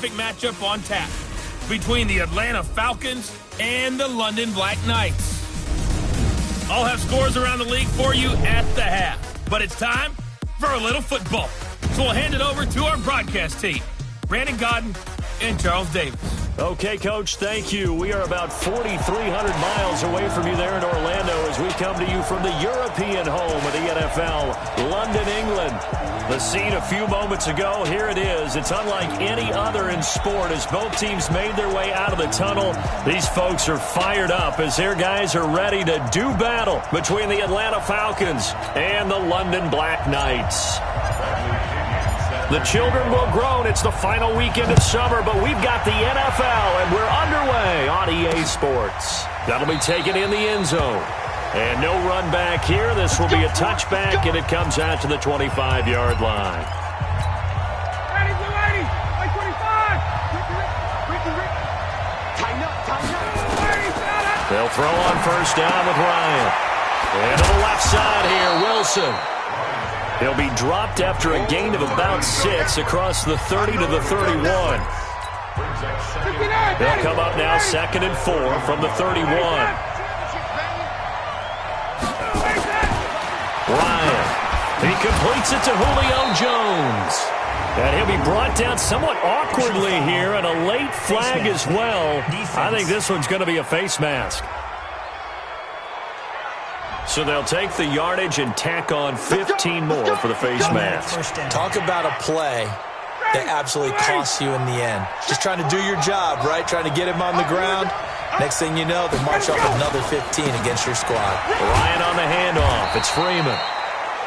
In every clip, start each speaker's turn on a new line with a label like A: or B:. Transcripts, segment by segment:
A: Big matchup on tap between the Atlanta Falcons and the London Black Knights. I'll have scores around the league for you at the half, but it's time for a little football. So we'll hand it over to our broadcast team, Brandon Godden and Charles Davis.
B: Okay, Coach, thank you. We are about 4,300 miles away from you there in Orlando as we come to you from the European home of the NFL, London, England. The scene a few moments ago, here it is. It's unlike any other in sport as both teams made their way out of the tunnel. These folks are fired up as their guys are ready to do battle between the Atlanta Falcons and the London Black Knights. The children will groan. It's the final weekend of summer, but we've got the NFL, and we're underway on EA Sports. That'll be taken in the end zone. And no run back here. This will be a touchback, and it comes out to the 25-yard line. They'll throw on first down with Ryan. And to the left side here, Wilson. He'll be dropped after a gain of about 6 across the 30 to the 31. They'll come up now 2nd and 4 from the 31. Ryan. He completes it to Julio Jones. And he'll be brought down somewhat awkwardly here, and a late flag as well. I think this one's going to be a face mask. So they'll take the yardage and tack on 15 more for the face mask.
C: Talk about a play that absolutely costs you in the end. Just trying to do your job, right? Trying to get him on the ground. Next thing you know, they march off another 15 against your squad.
B: Ryan on the handoff. It's Freeman.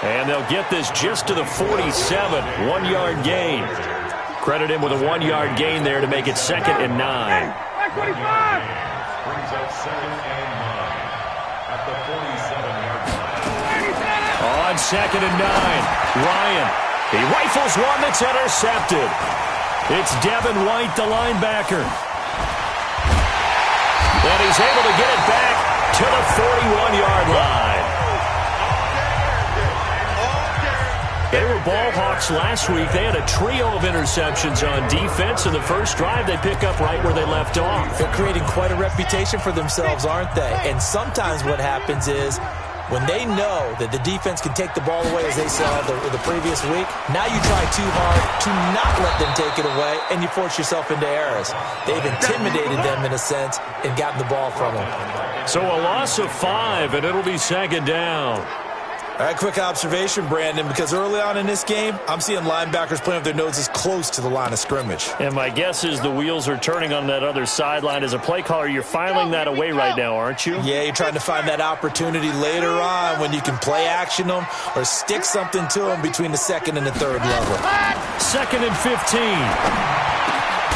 B: And they'll get this just to the 47. 1-yard gain. Credit him with a 1-yard gain there to make it 2nd and 9.
D: Brings up 2nd and 9 at the 47-yard line.
B: On 2nd and 9, Ryan. He rifles one that's intercepted. It's Devin White, the linebacker. And he's able to get it back to the 41-yard line. They were ball hawks last week. They had a trio of interceptions on defense. In the first drive, they pick up right where they left off.
C: They're creating quite a reputation for themselves, aren't they? And sometimes what happens is when they know that the defense can take the ball away, as they saw the previous week, now you try too hard to not let them take it away, and you force yourself into errors. They've intimidated them in a sense and gotten the ball from them.
B: So a loss of 5, and it'll be 2nd down.
C: All right, quick observation, Brandon, because early on in this game, I'm seeing linebackers playing with their noses close to the line of scrimmage.
B: And my guess is the wheels are turning on that other sideline. As a play caller, you're filing that away right now, aren't you?
C: Yeah, you're trying to find that opportunity later on when you can play action them or stick something to them between the 2nd and the 3rd level.
B: 2nd and 15.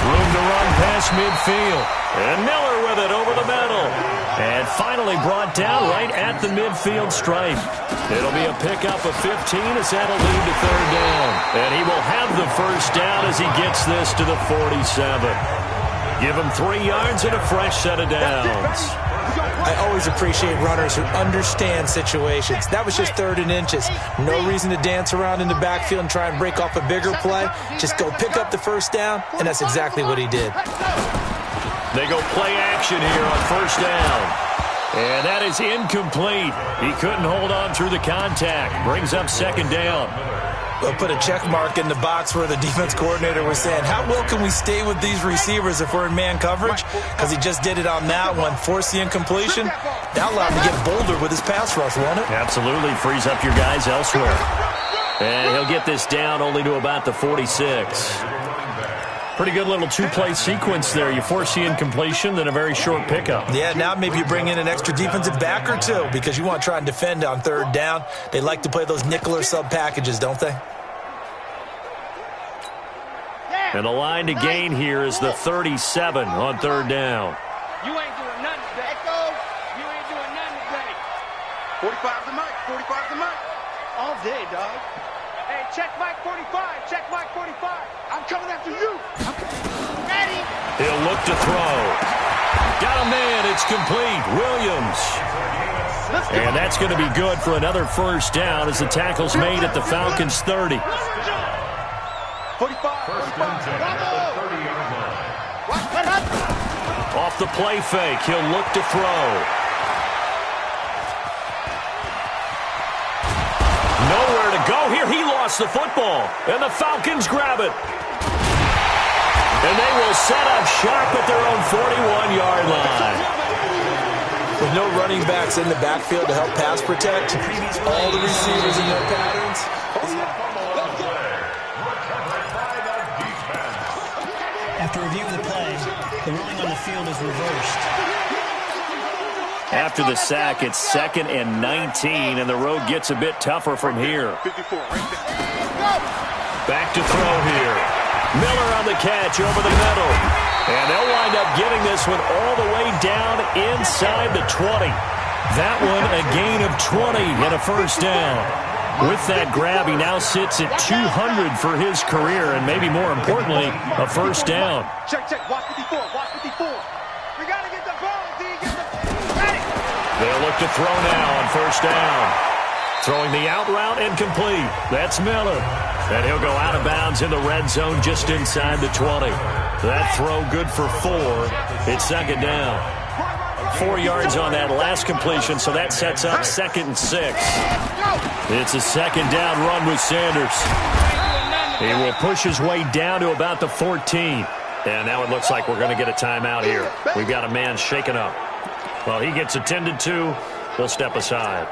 B: Room to run past midfield. And Miller with it over the middle. And finally brought down right at the midfield stripe. It'll be a pickup of 15 as that'll lead to 3rd down. And he will have the first down as he gets this to the 47. Give him 3 yards and a fresh set of downs.
C: I always appreciate runners who understand situations. That was just 3rd and inches. No reason to dance around in the backfield and try and break off a bigger play. Just go pick up the first down, and that's exactly what he did.
B: They go play action here on first down. And that is incomplete. He couldn't hold on through the contact. Brings up 2nd down.
C: We'll put a check mark in the box where the defense coordinator was saying, how well can we stay with these receivers if we're in man coverage? Because he just did it on that one. Force the incompletion. That allowed him to get bolder with his pass rush, won't it?
B: Absolutely. Frees up your guys elsewhere. And he'll get this down only to about the 46. Pretty good little 2-play sequence there. You force the incompletion, then a very short pickup.
C: Yeah, now maybe you bring in an extra defensive back or two because you want to try and defend on 3rd down. They like to play those nickel or sub packages, don't they?
B: And the line to gain here is the 37 on 3rd down.
E: You ain't doing nothing today. You ain't doing nothing today.
F: 45 the mic, 45 the mic.
E: All day, dog. Hey, check Mike 45, check Mike 45.
F: I'm coming after you.
E: Ready?
B: He'll look to throw. Got a man. It's complete. Williams. And that's going to be good for another first down as the tackle's made at the Falcons' 30.
F: 45.
D: 1st and 10 at the 30-yard line.
B: Off the play fake, he'll look to throw. Nowhere to go here. He lost the football, and the Falcons grab it. And they will set up shop at their own 41-yard line.
C: With no running backs in the backfield to help pass protect, all the receivers in their patterns.
G: After review of the play, the ruling on the field is reversed.
B: After the sack, it's 2nd and 19, and the road gets a bit tougher from here. Back to throw here. Miller on the catch over the middle. And they'll wind up getting this one all the way down inside the 20. That one a gain of 20 and a first down. With that grab, he now sits at 200 for his career, and maybe more importantly, a first down.
E: Check, watch 54, watch 54. We got to get the ball, D. Get the... Ready.
B: They'll look to throw now on first down. Throwing the out route and complete. That's Miller. And he'll go out of bounds in the red zone just inside the 20. That throw good for 4. It's 2nd down. 4 yards on that last completion, so that sets up 2nd and 6. It's a 2nd down run with Sanders. He will push his way down to about the 14. And now it looks like we're going to get a timeout here. We've got a man shaken up. Well, he gets attended to. We'll step aside.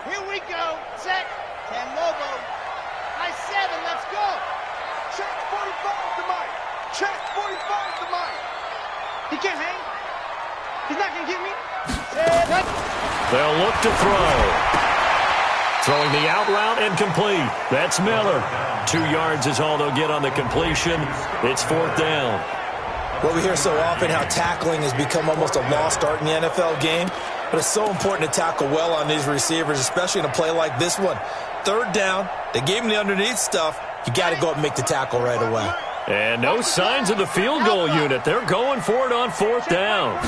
E: Here we go. Set. 10 Lobo. High 7. Let's go. Check 45 to Mike. Check 45 to Mike. He can't hang. He's not going to get me.
B: They'll look to throw. Throwing the out route and complete. That's Miller. 2 yards is all they'll get on the completion. It's 4th down.
C: Well, we hear so often how tackling has become almost a lost art in the NFL game. But it's so important to tackle well on these receivers, especially in a play like this one. 3rd down. They gave him the underneath stuff. You got to go up and make the tackle right away.
B: And no signs of the field goal unit. They're going for it on 4th down.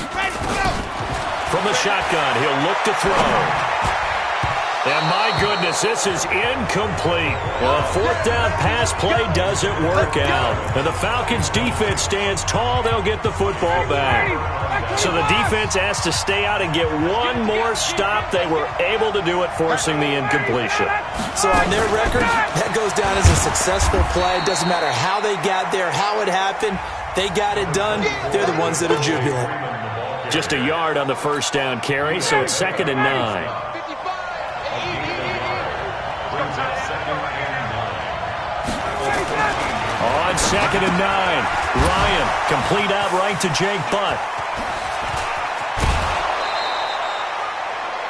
B: From the shotgun, he'll look to throw. And my goodness, this is incomplete. Well, 4th down pass play doesn't work out. And the Falcons defense stands tall. They'll get the football back. So the defense has to stay out and get one more stop. They were able to do it, forcing the incompletion.
C: So on their record, that goes down as a successful play. It doesn't matter how they got there, how it happened. They got it done. They're the ones that are jubilant.
B: Just a yard on the first down carry, so it's 2nd and 9. On 2nd and 9, Ryan, complete out right to Jake Butt.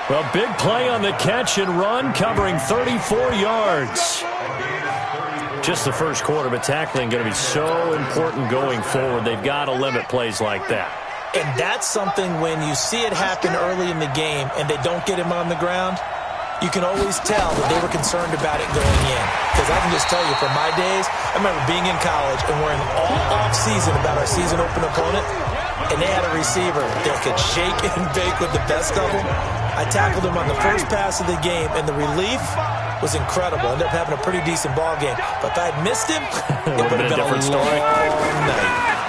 B: Well, big play on the catch and run, covering 34 yards. Just the first quarter, but tackling going to be so important going forward. They've got to limit plays like that.
C: And that's something when you see it happen early in the game and they don't get him on the ground, you can always tell that they were concerned about it going in. Because I can just tell you from my days, I remember being in college and worrying all off-season about our season open opponent, and they had a receiver that could shake and bake with the best of them. I tackled him on the first pass of the game, and the relief was incredible. Ended up having a pretty decent ball game. But if I had missed him, it would have been a different story. Night.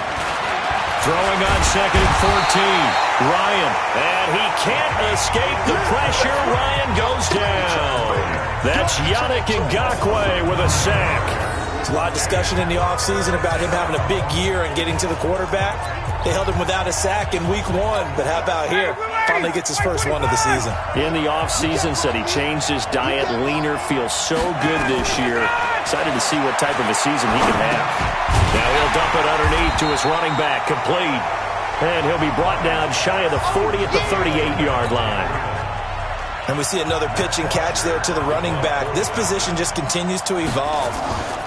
B: Throwing on 2nd and 14. Ryan, and he can't escape the pressure. Ryan goes down. That's Yannick Ngakoue with a sack.
C: There's a lot of discussion in the offseason about him having a big year and getting to the quarterback. They held him without a sack in week 1, but how about here? Finally gets his first one of the season.
B: In the offseason, said he changed his diet, leaner, feels so good this year. Excited to see what type of a season he can have. Now he'll dump it underneath to his running back, complete. And he'll be brought down shy of the 40 at the 38-yard line.
C: And we see another pitch and catch there to the running back. This position just continues to evolve.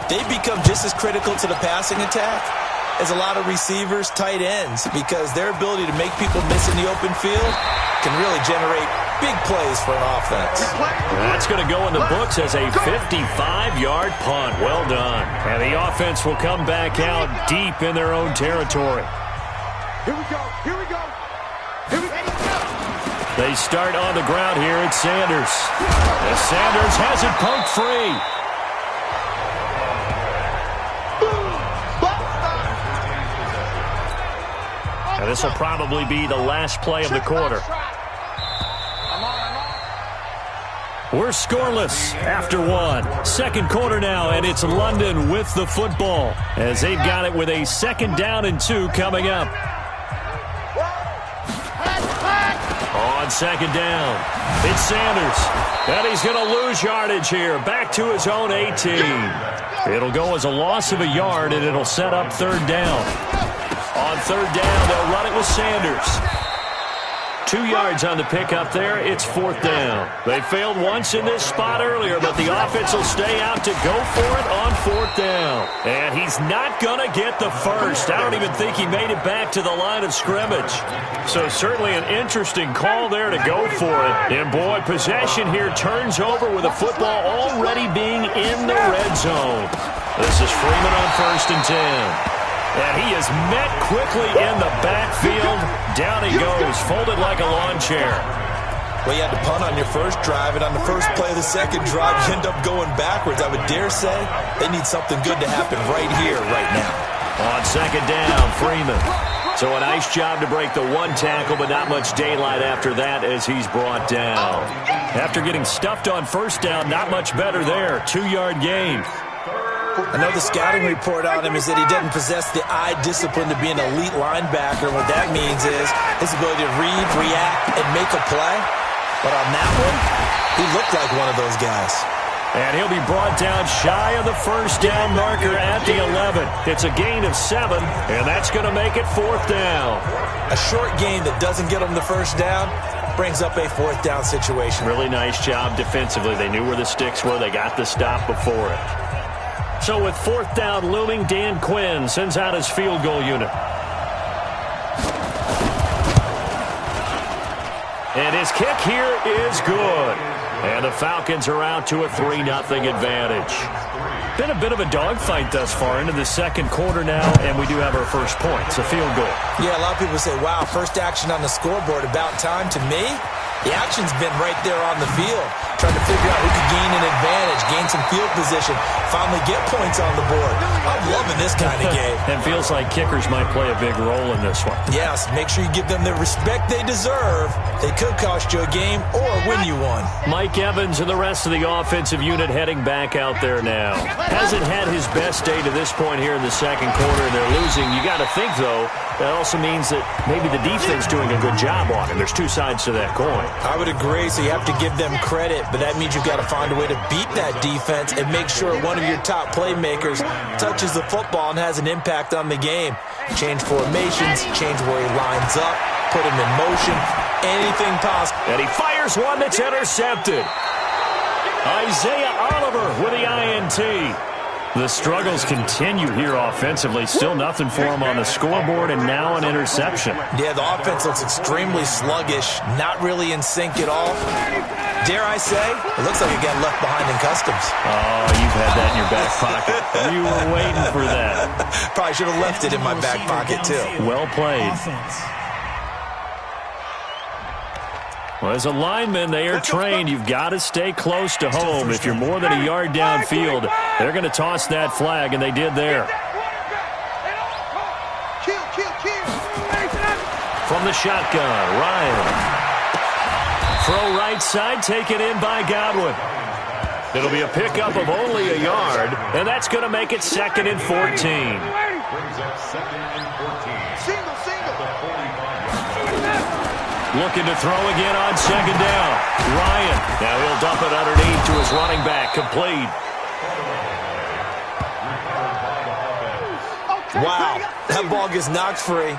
C: They've become just as critical to the passing attack as a lot of receivers, tight ends, because their ability to make people miss in the open field can really generate big plays for an offense.
B: That's going to go in the books as a 55-yard punt. Well done. And the offense will come back out deep in their own territory.
F: Here we go. Here we go. Here we
B: They start on the ground here at Sanders. As Sanders has it poked free. And this will probably be the last play of the quarter. We're scoreless after one. Second quarter now, and it's London with the football as they've got it with a 2nd down and 2 coming up. On 2nd down, it's Sanders. And he's going to lose yardage here. Back to his own 18. It'll go as a loss of a yard, and it'll set up 3rd down. On 3rd down, they'll run it with Sanders. 2 yards on the pickup there. It's 4th down. They failed once in this spot earlier, but the offense will stay out to go for it on 4th down. And he's not going to get the first. I don't even think he made it back to the line of scrimmage. So certainly an interesting call there to go for it. And boy, possession here turns over with the football already being in the red zone. This is Freeman on 1st and 10. And he is met quickly in the backfield. Down he goes, folded like a lawn chair.
C: Well, you had to punt on your first drive, and on the first play of the second drive, you end up going backwards. I would dare say they need something good to happen right here, right now.
B: On 2nd down, Freeman. So a nice job to break the 1 tackle, but not much daylight after that as he's brought down. After getting stuffed on 1st down, not much better there. 2-yard gain.
C: I know the scouting report on him is that he doesn't possess the eye discipline to be an elite linebacker. What that means is his ability to read, react, and make a play. But on that one, he looked like one of those guys.
B: And he'll be brought down shy of the 1st down marker at the 11. It's a gain of 7, and that's going to make it 4th down.
C: A short gain that doesn't get him the 1st down brings up a 4th down situation.
B: Really nice job defensively. They knew where the sticks were. They got the stop before it. So with 4th down looming, Dan Quinn sends out his field goal unit. And his kick here is good. And the Falcons are out to a 3-0 advantage. Been a bit of a dogfight thus far into the 2nd quarter now, and we do have our first point. It's a field goal.
C: Yeah, a lot of people say, wow, first action on the scoreboard, about time. To me, the action's been right there on the field, trying to figure out who could gain an advantage, gain some field position, finally get points on the board. I'm loving this kind of game.
B: It feels like kickers might play a big role in this one.
C: Yes, make sure you give them the respect they deserve. They could cost you a game or win you one.
B: Mike Evans and the rest of the offensive unit heading back out there now. Hasn't had his best day to this point here in the 2nd quarter, and they're losing. You got to think, though, that also means that maybe the defense doing a good job on him. There's 2 sides to that coin.
C: I would agree, so you have to give them credit, but that means you've got to find a way to beat that defense and make sure one of your top playmakers touches the football and has an impact on the game. Change formations, change where he lines up, put him in motion, anything possible.
B: And he fires one that's intercepted. Isaiah Oliver with the INT. The struggles continue here offensively. Still nothing for him on the scoreboard, and now an interception.
C: Yeah, the offense looks extremely sluggish, not really in sync at all. Dare I say, it looks like it got left behind in customs.
B: Oh, you've had that in your back pocket. You were waiting for that.
C: Probably should have left it in my back pocket, too.
B: Well played. Well, as a lineman, they are trained. You've got to stay close to home. If you're more than a yard downfield, they're going to toss that flag, and they did there. From the shotgun, Ryan. Throw right side, taken in by Godwin. It'll be a pickup of only a yard, and that's going to make it 2nd and 14.
D: Brings up 2nd and 14.
F: Single.
B: Looking to throw again on 2nd down. Ryan. Now he'll dump it underneath to his running back. Complete.
C: Wow. That ball gets knocked free,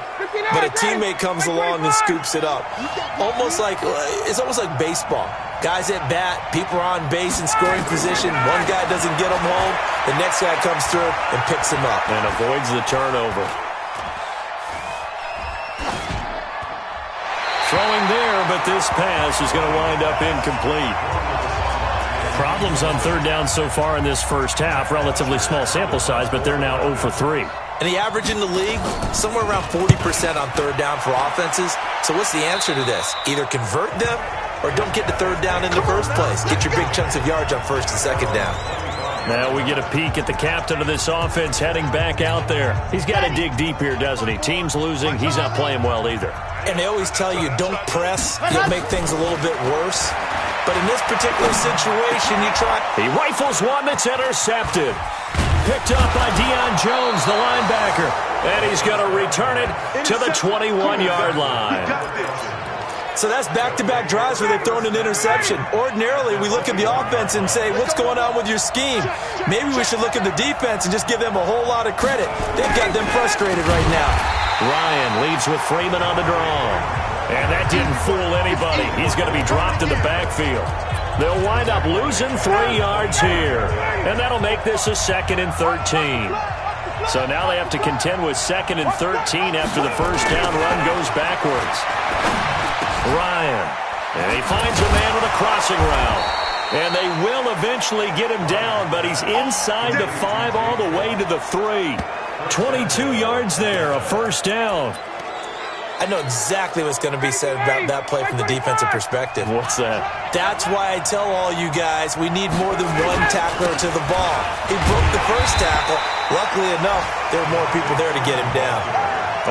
C: but a teammate comes along and scoops it up. It's almost like baseball. Guys at bat, people are on base in scoring position. One guy doesn't get him home. The next guy comes through and picks him up.
B: And avoids the turnover. Throwing there, but this pass is going to wind up incomplete. Problems on 3rd down so far in this first half. Relatively small sample size, but they're now 0 for 3.
C: And the average in the league, somewhere around 40% on third down for offenses. So what's the answer to this? Either convert them or don't get to third down in the first place. Get your big chunks of yards on first and second down.
B: Now we get a peek at the captain of this offense heading back out there. He's got to dig deep here, doesn't he? Team's losing. He's not playing well either.
C: And they always tell you, don't press. You'll make things a little bit worse. But in this particular situation, you try.
B: He rifles one that's intercepted. Picked up by Deion Jones, the linebacker. And he's going to return it to the 21-yard line.
C: So that's back-to-back drives where they've thrown an interception. Ordinarily, we look at the offense and say, what's going on with your scheme? Maybe we should look at the defense and just give them a whole lot of credit. They've got them frustrated right now.
B: Ryan leads with Freeman on the draw. And that didn't fool anybody. He's going to be dropped in the backfield. They'll wind up losing 3 yards here. And that'll make this a 2nd and 13. So now they have to contend with 2nd and 13 after the first down run goes backwards. Ryan. And he finds a man with a crossing route. And they will eventually get him down, but he's inside the 5 all the way to the 3. 22 yards there, a first down.
C: I know exactly what's going to be said about that play from the defensive perspective.
B: What's that?
C: That's why I tell all you guys we need more than one tackler to the ball. He broke the first tackle. Luckily enough, there were more people there to get him down.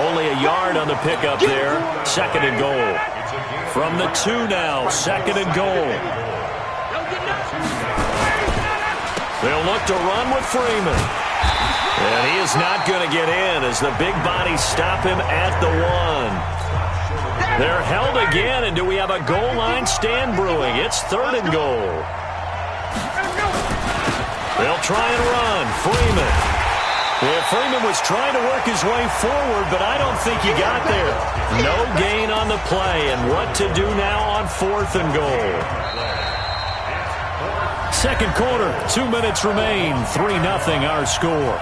B: Only a yard on the pickup there. 2nd and goal. From the 2 now, 2nd and goal. They'll look to run with Freeman. And he is not going to get in as the big bodies stop him at the 1. They're held again, and do we have a goal line stand brewing? It's 3rd and goal. They'll try and run. Freeman. Yeah, Freeman was trying to work his way forward, but I don't think he got there. No gain on the play, and what to do now on 4th and goal. Second quarter, 2 minutes remain, 3-0 our score.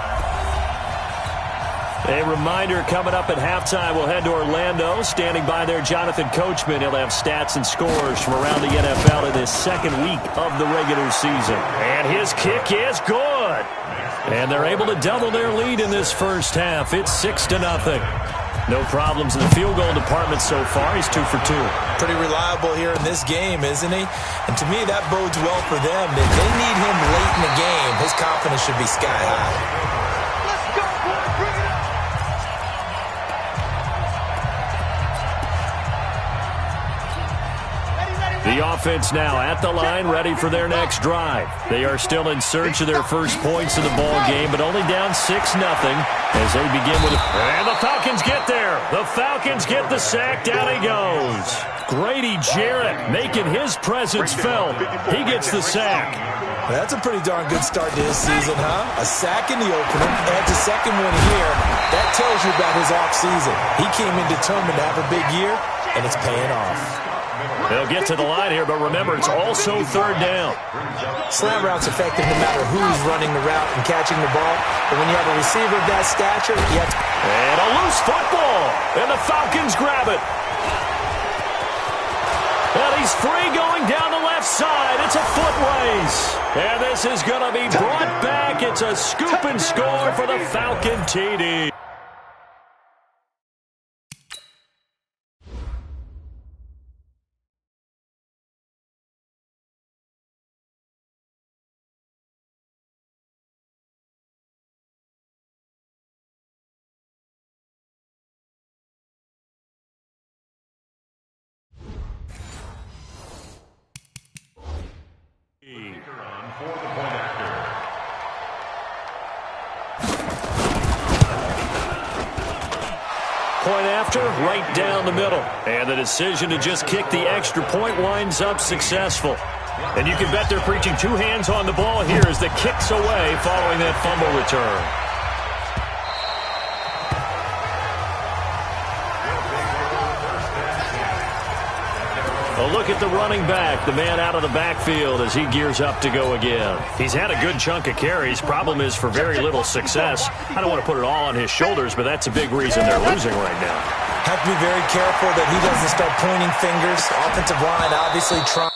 B: A reminder coming up at halftime, we'll head to Orlando. Standing by there, Jonathan Coachman. He'll have stats and scores from around the NFL in this 2nd week of the regular season. And his kick is good. And they're able to double their lead in this first half. It's 6-0. No problems in the field goal department so far. He's 2 for 2.
C: Pretty reliable here in this game, isn't he? And to me, that bodes well for them. If they need him late in the game, his confidence should be sky high.
B: The offense now at the line, ready for their next drive. They are still in search of their first points in the ball game, but only down 6-0 as they begin with it. And the Falcons get there. The Falcons get the sack. Down he goes. Grady Jarrett making his presence felt. He gets the sack.
C: That's a pretty darn good start to his season, huh? A sack in the opener, adds a second one here. That tells you about his offseason. He came in determined to have a big year, and it's paying off.
B: They'll get to the line here, but remember, it's also 3rd down.
C: Slam route's effective no matter who's running the route and catching the ball. But when you have a receiver of that stature, you have to...
B: And a loose football. And the Falcons grab it. And he's free going down the left side. It's a foot race. And this is going to be brought back. It's a scoop and score for the Falcon TD. Point after, right down the middle. And the decision to just kick the extra point winds up successful. And you can bet they're preaching 2 hands on the ball here as the kick's away following that fumble return. A look at the running back, the man out of the backfield as he gears up to go again. He's had a good chunk of carries. Problem is for very little success. I don't want to put it all on his shoulders, but that's a big reason they're losing right now.
C: Have to be very careful that he doesn't start pointing fingers. Offensive line obviously trying.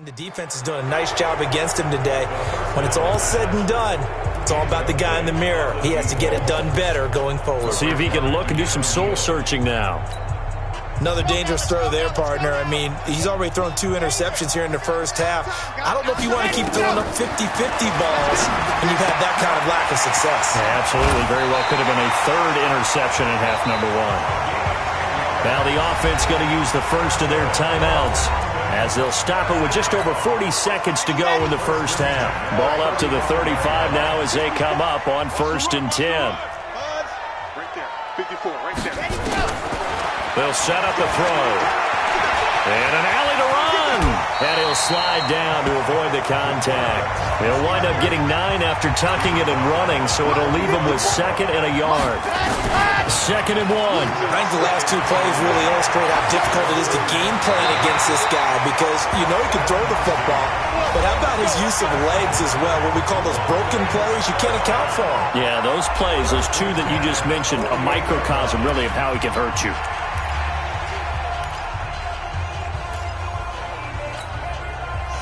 C: The defense is doing a nice job against him today. When it's all said and done, it's all about the guy in the mirror. He has to get it done better going forward.
B: See if he can look and do some soul-searching now.
C: Another dangerous throw there, partner. I mean, he's already thrown 2 interceptions here in the first half. I don't know if you want to keep throwing up 50-50 balls when you've had that kind of lack of success.
B: Yeah, absolutely. Very well could have been a 3rd interception in half number 1. Now the offense going to use the first of their timeouts as they'll stop it with just over 40 seconds to go in the first half. Ball up to the 35 now as they come up on 1st and 10.
F: Right there. 54, right there.
B: They'll set up the throw. And an alley to run. And he'll slide down to avoid the contact. He'll wind up getting 9 after tucking it and running, so it'll leave him with 2nd and a yard. 2nd and 1.
C: I think the last 2 plays really illustrate how difficult it is to game plan against this guy because you know he can throw the football, but how about his use of legs as well, what we call those broken plays? You can't account for them.
B: Yeah, those plays, those 2 that you just mentioned, a microcosm really of how he can hurt you.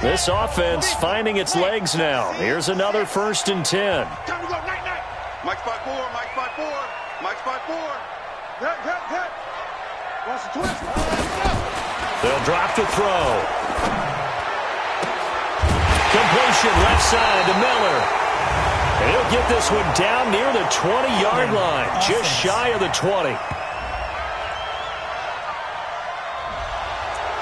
B: This offense finding its legs now. Here's another 1st and 10.
F: Time to go, night. Mike's 5-4, Mike's 5-4, Mike's 5-4. Hit. Wants to twist.
B: They'll drop the throw. Completion left side to Miller. And he'll get this one down near the 20-yard line, just shy of the 20.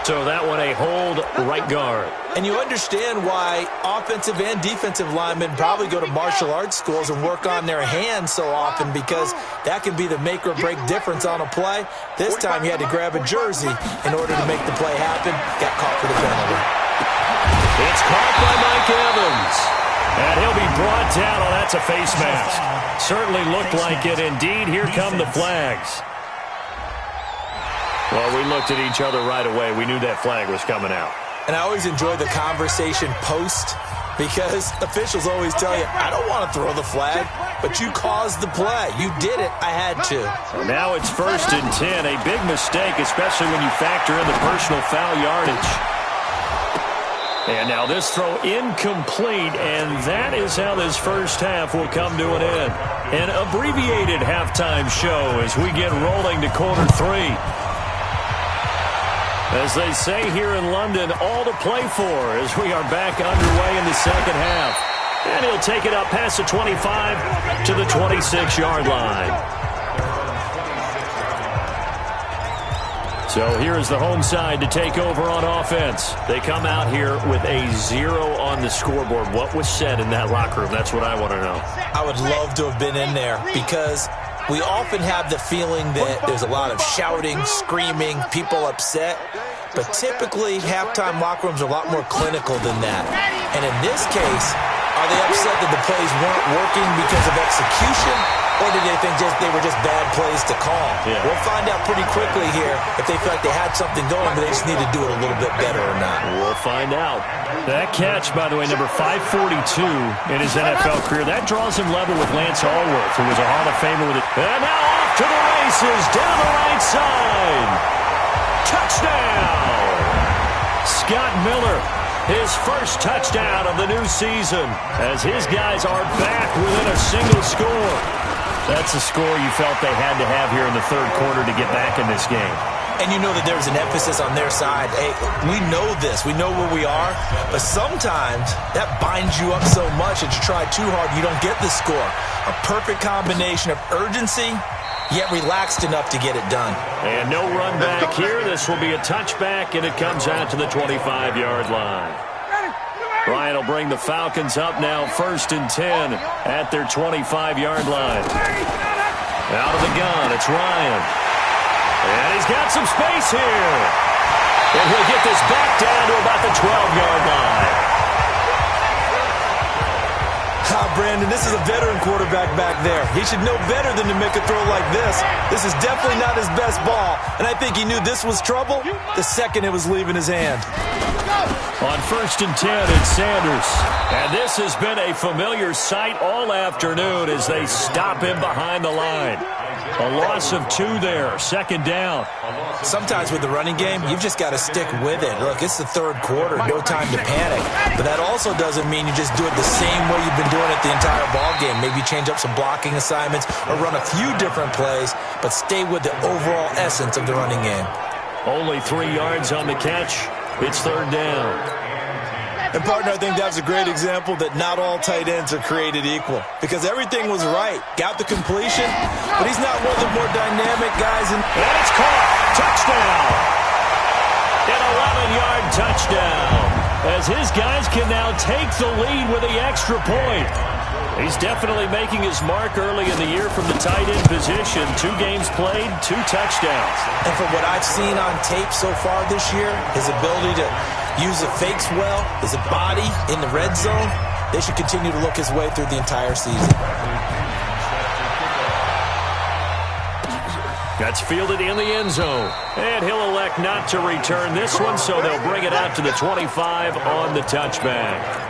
B: So that one a hold right guard.
C: And you understand why offensive and defensive linemen probably go to martial arts schools and work on their hands so often because that can be the make or break difference on a play. This time he had to grab a jersey in order to make the play happen. Got caught for the penalty.
B: It's caught by Mike Evans. And he'll be brought down. Oh, that's a face mask. Certainly looked like it. Indeed, here come the flags. Well, we looked at each other right away. We knew that flag was coming out.
C: And I always enjoy the conversation post because officials always tell you, I don't want to throw the flag, but you caused the play. You did it. I had to.
B: And now it's 1st and 10. A big mistake, especially when you factor in the personal foul yardage. And now this throw incomplete, and that is how this first half will come to an end. An abbreviated halftime show as we get rolling to quarter 3. As they say here in London, all to play for as we are back underway in the second half. And he'll take it up past the 25 to the 26-yard line. So here is the home side to take over on offense. They come out here with a 0 on the scoreboard. What was said in that locker room? That's what I want to know.
C: I would love to have been in there because we often have the feeling that there's a lot of shouting, screaming, people upset. But typically, halftime locker rooms are a lot more clinical than that. And in this case, are they upset that the plays weren't working because of execution? Or did they think they were just bad plays to call?
B: Yeah.
C: We'll find out pretty quickly here if they feel like they had something going, but they just need to do it a little bit better or not.
B: We'll find out. That catch, by the way, number 542 in his NFL career, that draws him level with Lance Allworth, who was a Hall of Famer with it. And now off to the races, down the right side. Touchdown! Scott Miller, his first touchdown of the new season, as his guys are back within a single score. That's a score you felt they had to have here in the third quarter to get back in this game.
C: And you know that there's an emphasis on their side. Hey, we know this. We know where we are. But sometimes that binds you up so much that you try too hard, you don't get the score. A perfect combination of urgency, yet relaxed enough to get it done.
B: And no run back here. This will be a touchback, and it comes out to the 25-yard line. Ryan will bring the Falcons up now, 1st and 10 at their 25-yard line. Out of the gun, it's Ryan. And he's got some space here. And he'll get this back down to about the 12-yard line.
C: Brandon, this is a veteran quarterback back there. He should know better than to make a throw like this. This is definitely not his best ball, and I think he knew this was trouble the second it was leaving his hand.
B: On 1st and 10, it's Sanders. And this has been a familiar sight all afternoon as they stop him behind the line. A loss of 2 there, 2nd down.
C: Sometimes with the running game, you've just got to stick with it. Look, it's the 3rd quarter, no time to panic. But that also doesn't mean you just do it the same way you've been doing it the entire ball game. Maybe change up some blocking assignments or run a few different plays, but stay with the overall essence of the running game.
B: Only 3 yards on the catch. It's 3rd down.
C: And, partner, I think that was a great example that not all tight ends are created equal because everything was right. Got the completion, but he's not one of the more dynamic guys.
B: And it's caught. Touchdown. An 11-yard touchdown as his guys can now take the lead with the extra point. He's definitely making his mark early in the year from the tight end position. 2 games played, 2 touchdowns.
C: And from what I've seen on tape so far this year, his ability to use the fakes well, his body in the red zone, they should continue to look his way through the entire season.
B: That's fielded in the end zone. And he'll elect not to return this one, so they'll bring it out to the 25 on the touchback.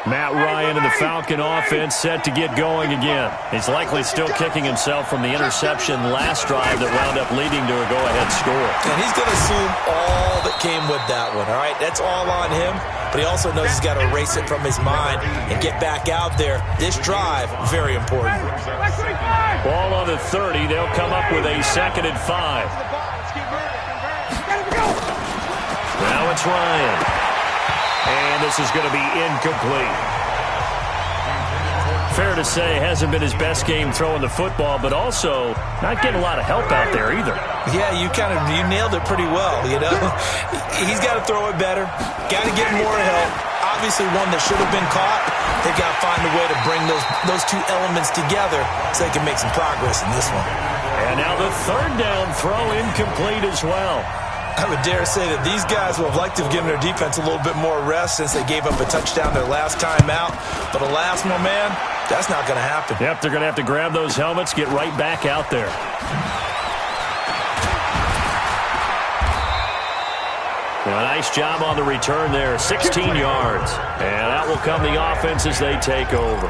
B: Matt Ryan and the Falcon offense set to get going again. He's likely still kicking himself from the interception last drive that wound up leading to a go-ahead score.
C: And he's going to assume all that came with that one, all right? That's all on him, but he also knows he's got to erase it from his mind and get back out there. This drive, very important.
B: Ball on the 30. They'll come up with a 2nd and 5. Now it's Ryan. And this is going to be incomplete. Fair to say, hasn't been his best game throwing the football, but also not getting a lot of help out there either.
C: Yeah, you nailed it pretty well, you know. He's got to throw it better. Got to get more help. Obviously one that should have been caught. They've got to find a way to bring those 2 elements together so they can make some progress in this one.
B: And now the 3rd down throw incomplete as well.
C: I would dare say that these guys would have liked to have given their defense a little bit more rest since they gave up a touchdown their last time out. But alas, my man, that's not going to happen.
B: Yep, they're going to have to grab those helmets, get right back out there. Well, nice job on the return there, 16 yards. And out will come the offense as they take over.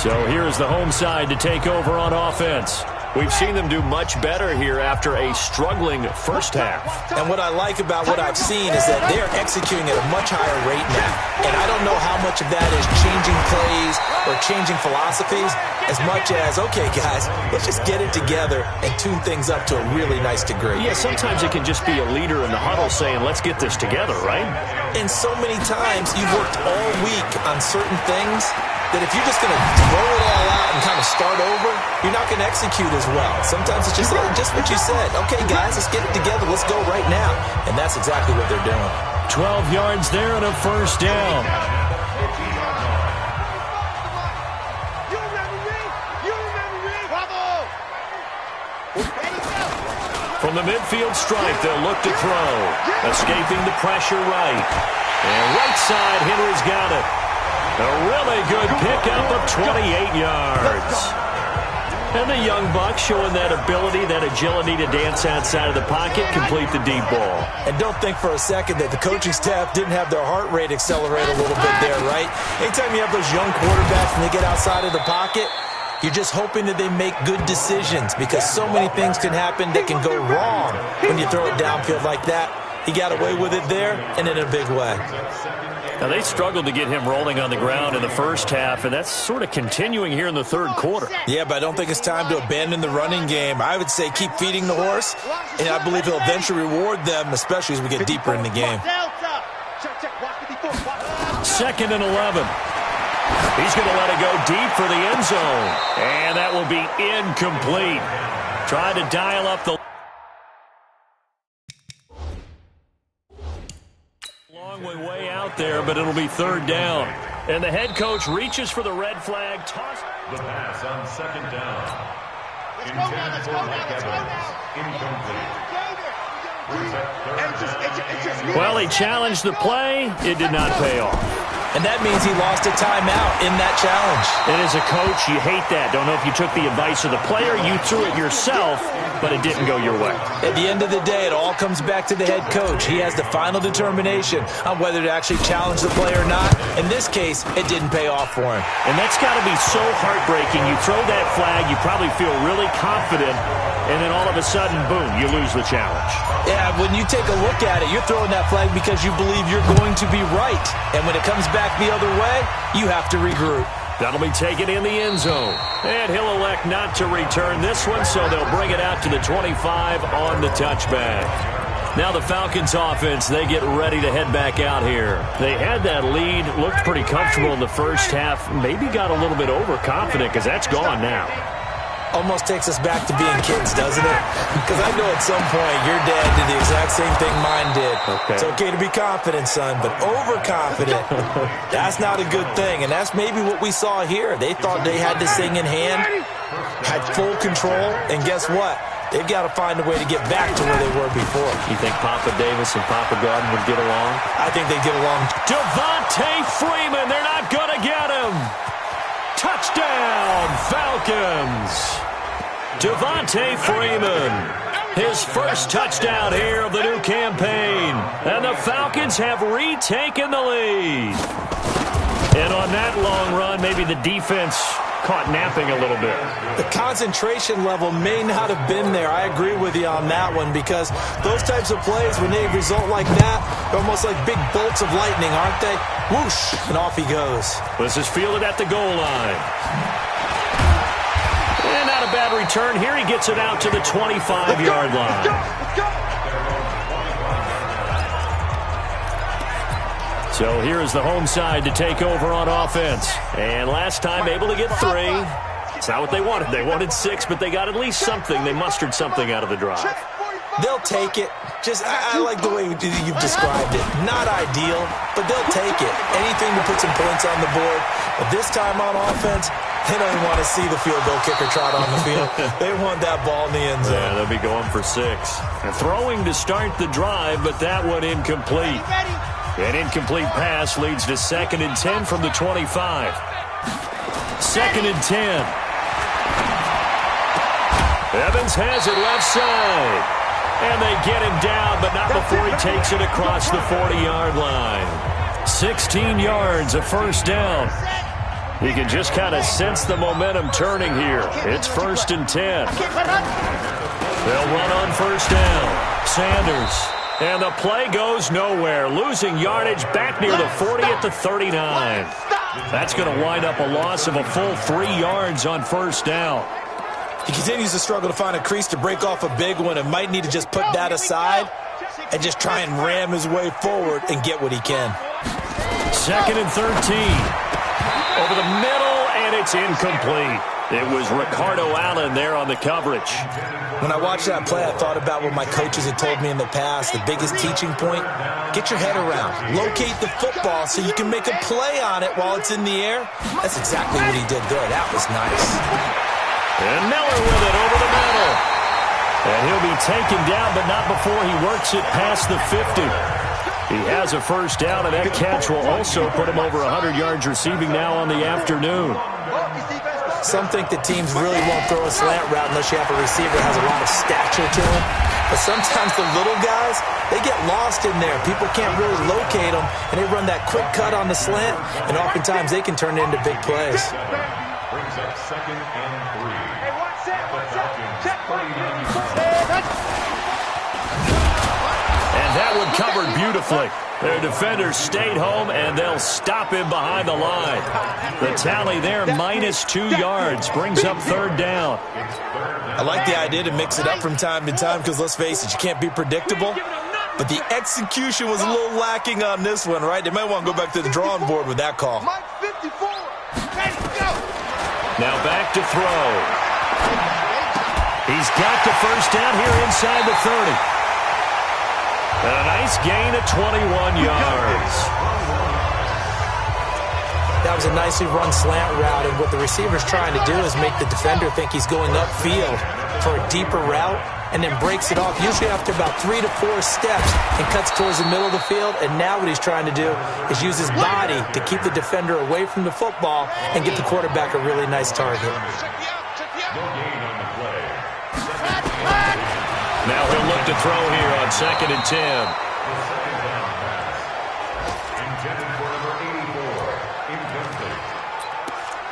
B: So here's the home side to take over on offense. We've seen them do much better here after a struggling first half.
C: And what I like about what I've seen is that they're executing at a much higher rate now. And I don't know how much of that is changing plays or changing philosophies as much as, okay, guys, let's just get it together and tune things up to a really nice degree.
B: Yeah, sometimes it can just be a leader in the huddle saying, let's get this together, right?
C: And so many times you've worked all week on certain things that if you're just going to throw it all out and kind of start over, you're not going to execute as well. Sometimes it's just what you said. Okay, guys, let's get it together. Let's go right now. And that's exactly what they're doing.
B: 12 yards there and a 1st down. From the midfield stripe, they'll look to throw. Escaping the pressure right. And right side, Henry's got it. A really good pickup of 28 yards. And the young buck showing that ability, that agility to dance outside of the pocket, complete the deep ball.
C: And don't think for a second that the coaching staff didn't have their heart rate accelerate a little bit there, right? Anytime you have those young quarterbacks and they get outside of the pocket, you're just hoping that they make good decisions because so many things can happen that can go wrong when you throw it downfield like that. He got away with it there and in a big way.
B: Now, they struggled to get him rolling on the ground in the first half, and that's sort of continuing here in the 3rd quarter.
C: Yeah, but I don't think it's time to abandon the running game. I would say keep feeding the horse, and I believe he'll eventually reward them, especially as we get deeper in the game.
B: 2nd and 11. He's going to let it go deep for the end zone, and that will be incomplete. Trying to dial up the... way out there, but it'll be 3rd down. And the head coach reaches for the red flag. Toss.
D: The pass on 2nd down. Intended for Mike Evans. Incomplete.
B: Well, he challenged the play. It did not pay off.
C: And that means he lost a timeout in that challenge.
B: And as a coach, you hate that. Don't know if you took the advice of the player, you threw it yourself, but it didn't go your way.
C: At the end of the day, it all comes back to the head coach. He has the final determination on whether to actually challenge the play or not. In this case, it didn't pay off for him.
B: And that's got to be so heartbreaking. You throw that flag, you probably feel really confident, and then all of a sudden, boom, you lose the challenge.
C: Yeah, when you take a look at it, you're throwing that flag because you believe you're going to be right. And when it comes back the other way, you have to regroup.
B: That'll be taken in the end zone. And he'll elect not to return this one, so they'll bring it out to the 25 on the touchback. Now the Falcons offense, they get ready to head back out here. They had that lead, looked pretty comfortable in the first half, maybe got a little bit overconfident because that's gone now.
C: Almost takes us back to being kids, doesn't it? Because I know at some point your dad did the exact same thing mine did.
B: Okay.
C: It's okay to be confident, son, but overconfident, that's not a good thing. And that's maybe what we saw here. They thought they had this thing in hand, had full control, and guess what? They've got to find a way to get back to where they were before.
B: You think Papa Davis and Papa Gordon would get along?
C: I think they'd get along.
B: Devontae Freeman, they're not going to get him. Touchdown, Falcons. Devontae Freeman, his first touchdown here of the new campaign. And the Falcons have retaken the lead. And on that long run, maybe the defense caught napping a little bit.
C: The concentration level may not have been there. I agree with you on that one because those types of plays, when they result like that, they're almost like big bolts of lightning, aren't they? Whoosh, and off he goes.
B: This is fielded at the goal line. And not a bad return. Here he gets it out to the 25-yard line. So here is the home side to take over on offense. And last time able to get 3. It's not what they wanted. They wanted 6, but they got at least something. They mustered something out of the drive.
C: They'll take it. I like the way you've described it. Not ideal, but they'll take it. Anything to put some points on the board. But this time on offense, they don't even want to see the field goal kicker trot on the field. They want that ball in the end zone.
B: Yeah, they'll be going for 6. And throwing to start the drive, but that one incomplete. An incomplete pass leads to 2nd and 10 from the 25. 2nd and 10. Evans has it left side. And they get him down, but not before he takes it across the 40-yard line. 16 yards, a first down. You can just kind of sense the momentum turning here. It's 1st and 10. They'll run on first down. Sanders. And the play goes nowhere. Losing yardage back near the 40 at the 39. That's going to wind up a loss of a full 3 yards on first down.
C: He continues to struggle to find a crease to break off a big one and might need to just put that aside and just try and ram his way forward and get what he can.
B: 2nd and 13. Over the middle, and it's incomplete. It was Ricardo Allen there on the coverage.
C: When I watched that play, I thought about what my coaches had told me in the past. The biggest teaching point, get your head around. Locate the football so you can make a play on it while it's in the air. That's exactly what he did there. That was nice.
B: And Miller with it over the middle. And he'll be taken down, but not before he works it past the 50. He has a first down, and that catch will also put him over 100 yards receiving now on the afternoon.
C: Some think that teams really won't throw a slant route unless you have a receiver that has a lot of stature to him. But sometimes the little guys, they get lost in there. People can't really locate them, and they run that quick cut on the slant, and oftentimes they can turn it into big plays.
D: Brings up 2nd and 3.
B: And that one covered beautifully. Their defenders stayed home, and they'll stop him behind the line. The tally there, -2 yards, brings up 3rd down.
C: I like the idea to mix it up from time to time because, let's face it, you can't be predictable. But the execution was a little lacking on this one, right? They might want to go back to the drawing board with that call.
B: Now back to throw. He's got the first down here inside the 30. And a nice gain of 21 yards.
C: That was a nicely run slant route, and what the receiver's trying to do is make the defender think he's going upfield for a deeper route, and then breaks it off, usually after about 3 to 4 steps, and cuts towards the middle of the field. And now what he's trying to do is use his body to keep the defender away from the football and get the quarterback a really nice target.
B: Now he'll look to throw here on 2nd and 10.
D: Intended for number 84, incomplete.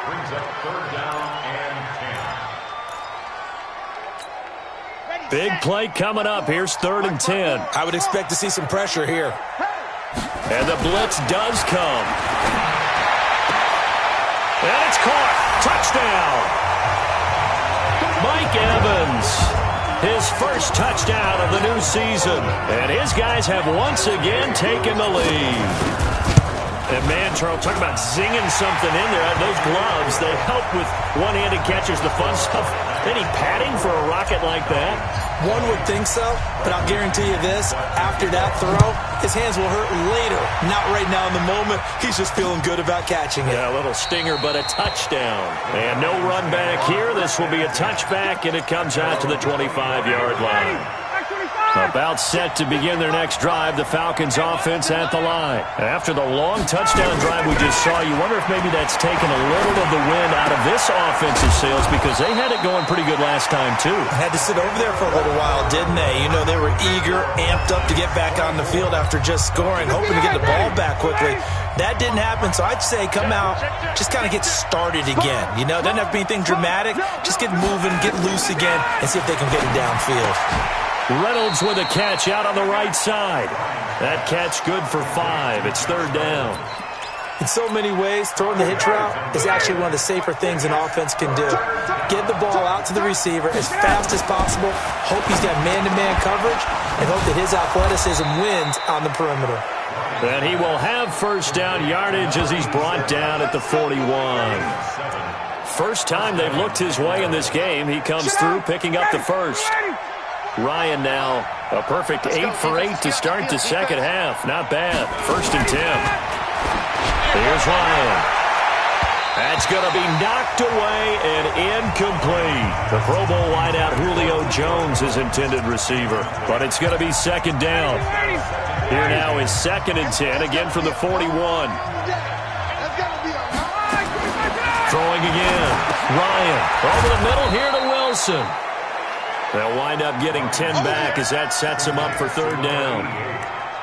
D: Brings up 3rd down and 10.
B: Big play coming up. Here's 3rd and 10.
C: I would expect to see some pressure here.
B: And the blitz does come. And it's caught. Touchdown. Mike Evans. His first touchdown of the new season. And his guys have once again taken the lead. And man, Charles, talk about zinging something in there. Those gloves, they help with one-handed catches, the fun stuff. Any padding for a rocket like that?
C: One would think so, but I'll guarantee you this. After that throw, his hands will hurt later. Not right now in the moment. He's just feeling good about catching it.
B: Yeah, a little stinger, but a touchdown. And no run back here. This will be a touchback, and it comes out to the 25-yard line. About set to begin their next drive, the Falcons offense at the line. After the long touchdown drive we just saw, you wonder if maybe that's taken a little of the wind out of this offensive sails, because they had it going pretty good last time too.
C: Had to sit over there for a little while, didn't they? You know, they were eager, amped up to get back on the field after just scoring, hoping to get the ball back quickly. That didn't happen, so I'd say come out, just kind of get started again. You know, it doesn't have to be anything dramatic. Just get moving, get loose again, and see if they can get it downfield.
B: Reynolds with a catch out on the right side. That catch good for 5. It's 3rd down.
C: In so many ways, throwing the hitch route is actually one of the safer things an offense can do. Get the ball out to the receiver as fast as possible, hope he's got man-to-man coverage, and hope that his athleticism wins on the perimeter.
B: And he will have first down yardage as he's brought down at the 41. First time they've looked his way in this game. He comes through picking up the first. Ryan now a perfect 8 for 8 to start the second half. Not bad. 1st and 10. Here's Ryan. That's going to be knocked away and incomplete. The Pro Bowl wideout Julio Jones is intended receiver, but it's going to be 2nd down. Here now is 2nd and 10, again from the 41. Throwing again. Ryan over the middle here to Wilson. They'll wind up getting 10 back as that sets him up for 3rd down.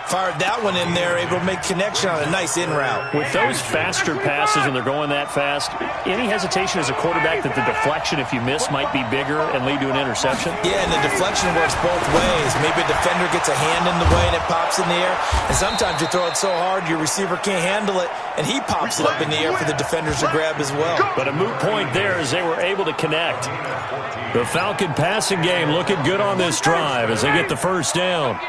C: Fired that one in there, able to make connection on a nice in route.
B: With those faster passes and they're going that fast, any hesitation as a quarterback that the deflection, if you miss, might be bigger and lead to an interception?
C: Yeah, and the deflection works both ways. Maybe a defender gets a hand in the way and it pops in the air. And sometimes you throw it so hard your receiver can't handle it, and he pops it up in the air for the defenders to grab as well.
B: But a moot point there as they were able to connect. The Falcon passing game looking good on this drive as they get the first down.